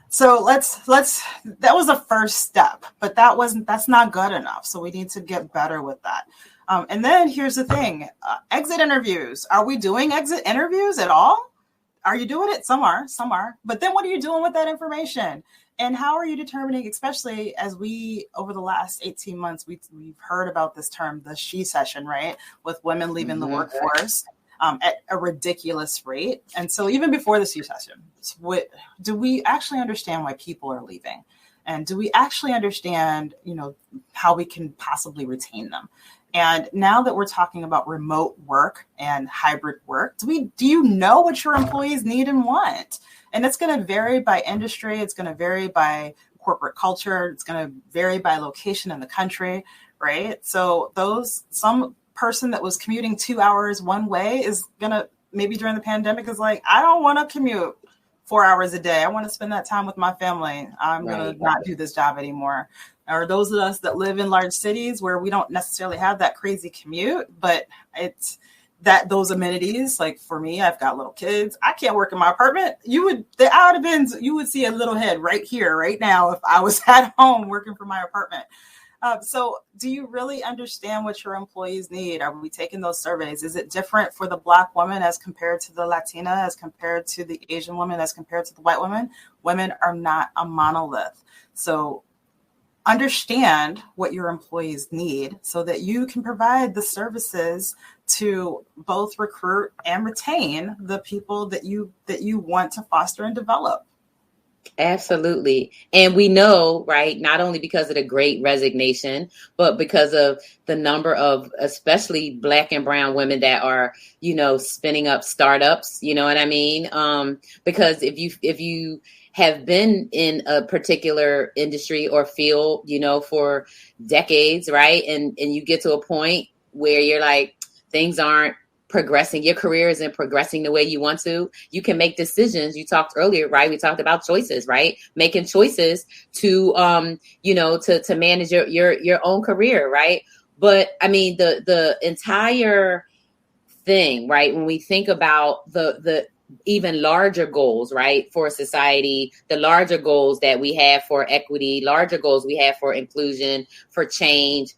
So that was a first step, but that's not good enough. So we need to get better with that. And then here's the thing, exit interviews. Are we doing exit interviews at all? Are you doing it? Some are. But then what are you doing with that information? And how are you determining, especially as we, over the last 18 months, we've heard about this term, the she session, right? With women leaving mm-hmm. the workforce at a ridiculous rate. And so even before the she session, do we actually understand why people are leaving? And do we actually understand, how we can possibly retain them? And now that we're talking about remote work and hybrid work, do you know what your employees need and want? And it's going to vary by industry. It's going to vary by corporate culture. It's going to vary by location in the country, right? So some person that was commuting 2 hours one way is going to, maybe during the pandemic, is like, I don't want to commute 4 hours a day. I want to spend that time with my family. I'm going to not do this job anymore. Or those of us that live in large cities where we don't necessarily have that crazy commute, but it's that those amenities, like for me, I've got little kids. I can't work in my apartment. You would see a little head right here, right now, if I was at home working from my apartment. So do you really understand what your employees need? Are we taking those surveys? Is it different for the Black woman as compared to the Latina, as compared to the Asian woman, as compared to the white woman? Women are not a monolith. So understand what your employees need so that you can provide the services to both recruit and retain the people that you want to foster and develop. Absolutely. And we know, right, not only because of the great resignation, but because of the number of especially Black and brown women that are, spinning up startups, you know what I mean? Because if you have been in a particular industry or field, for decades, right? And you get to a point where you're like, things aren't progressing, your career isn't progressing the way you want to, you can make decisions. You talked earlier, right? We talked about choices, right? Making choices to, to manage your own career, right? But I mean, the entire thing, right? When we think about the even larger goals, right, for society, the larger goals that we have for equity, larger goals we have for inclusion, for change,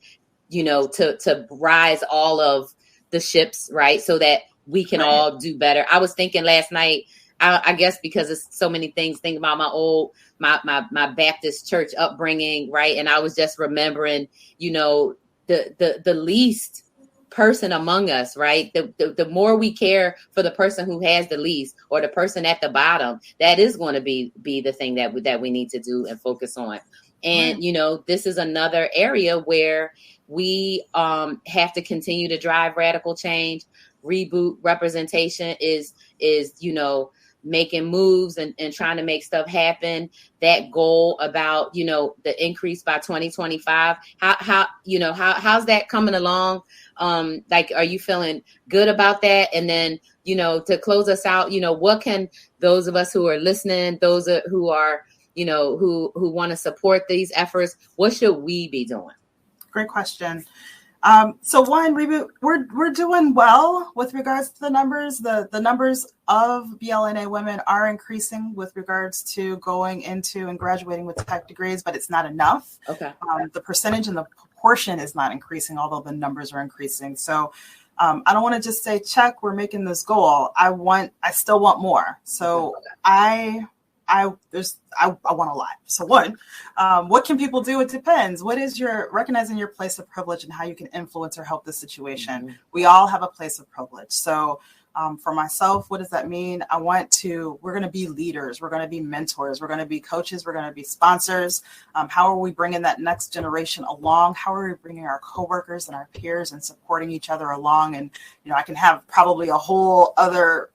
to rise all of the ships, right? So that we can all do better. I was thinking last night, I guess because it's so many things, think about my Baptist church upbringing, right? And I was just remembering, the least person among us, right? The more we care for the person who has the least or the person at the bottom, that is going to be the thing that we need to do and focus on. And, this is another area where we have to continue to drive radical change. Reboot representation is making moves and trying to make stuff happen. That goal about, the increase by 2025, how's that coming along? Are you feeling good about that? And then, to close us out, what can those of us who are listening, those who are, who want to support these efforts, what should we be doing? Great question. So one, Reboot, we're doing well with regards to the numbers. The numbers of BLNA women are increasing with regards to going into and graduating with tech degrees, but it's not enough. Okay. The percentage and the proportion is not increasing, although the numbers are increasing. So I don't want to just say, check, we're making this goal. I still want more. So I want a lot. So one, what can people do? It depends. What is recognizing your place of privilege and how you can influence or help the situation? Mm-hmm. We all have a place of privilege. So for myself, what does that mean? We're going to be leaders. We're going to be mentors. We're going to be coaches. We're going to be sponsors. How are we bringing that next generation along? How are we bringing our coworkers and our peers and supporting each other along? And, I can have probably a whole other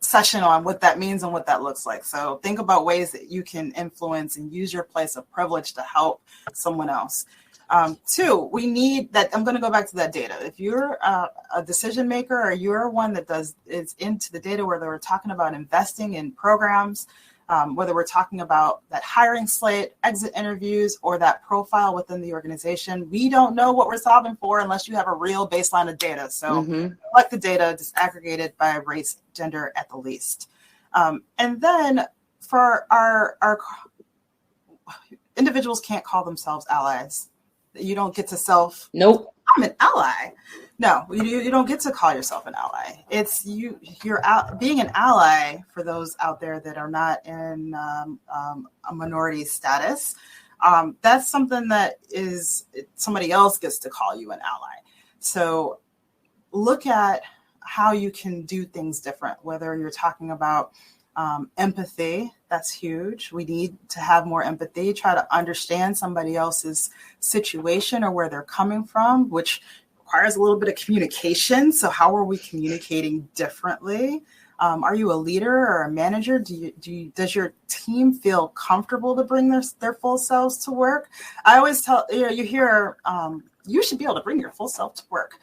session on what that means and what that looks like. So think about ways that you can influence and use your place of privilege to help someone else. Two, we need that. I'm going to go back to that data. If you're a decision maker or you're one that is into the data, whether we're talking about investing in programs, whether we're talking about that hiring slate, exit interviews, or that profile within the organization, we don't know what we're solving for unless you have a real baseline of data. So collect the data disaggregated by race, gender at the least. And then for our individuals can't call themselves allies. You don't get to Nope. I'm an ally. No, you don't get to call yourself an ally. It's you're out being an ally for those out there that are not in a minority status. That's something that somebody else gets to call you an ally. So look at how you can do things different, whether you're talking about empathy. That's huge. We need to have more empathy, try to understand somebody else's situation or where they're coming from, which requires a little bit of communication. So how are we communicating differently? Are you a leader or a manager? Does your team feel comfortable to bring their full selves to work? I always tell, you hear, you should be able to bring your full self to work.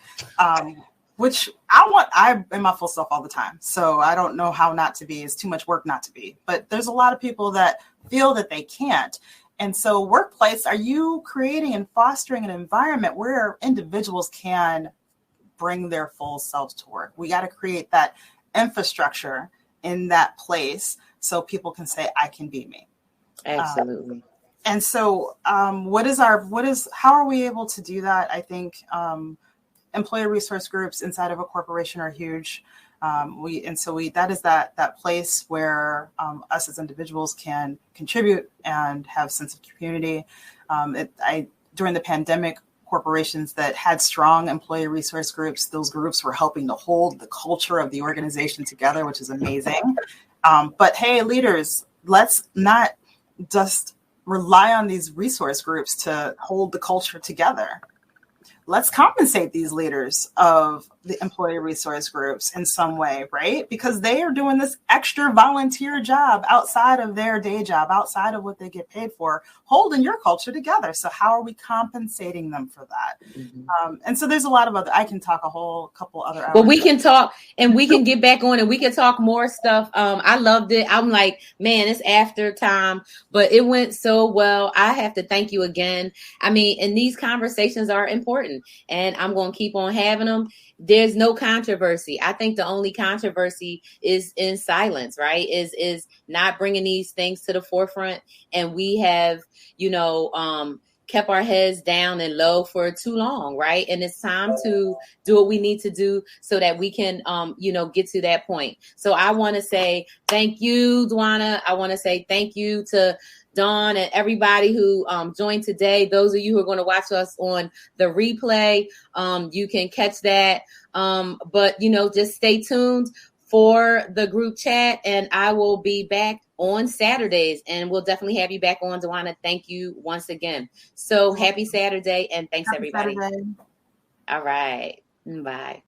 Which I am my full self all the time. So I don't know how not to be. It's too much work not to be. But there's a lot of people that feel that they can't. And so workplace, are you creating and fostering an environment where individuals can bring their full selves to work? We got to create that infrastructure in that place so people can say, I can be me. Absolutely. And so how are we able to do that? I think employee resource groups inside of a corporation are huge. That is that place where us as individuals can contribute and have sense of community. During the pandemic, corporations that had strong employee resource groups, those groups were helping to hold the culture of the organization together, which is amazing. But hey, leaders, let's not just rely on these resource groups to hold the culture together. Let's compensate these leaders of the employee resource groups in some way, right? Because they are doing this extra volunteer job outside of their day job, outside of what they get paid for, holding your culture together. So how are we compensating them for that? Mm-hmm. And so there's a lot of I can talk a whole couple other hours. But we can talk and we can get back on and we can talk more stuff. I loved it. I'm like, man, it's after time, but it went so well. I have to thank you again. I mean, and these conversations are important and I'm going to keep on having them. There's no controversy. I think the only controversy is in silence, right? Is not bringing these things to the forefront. And we have, kept our heads down and low for too long, right? And it's time to do what we need to do so that we can, get to that point. So I want to say thank you, Dwana. I want to say thank you to Dawn and everybody who joined today. Those of you who are going to watch us on the replay, you can catch that. But just stay tuned for the group chat, and I will be back on Saturdays, and we'll definitely have you back on, Dwana. Thank you once again. So happy Saturday, and thanks, everybody. Saturday. All right. Bye.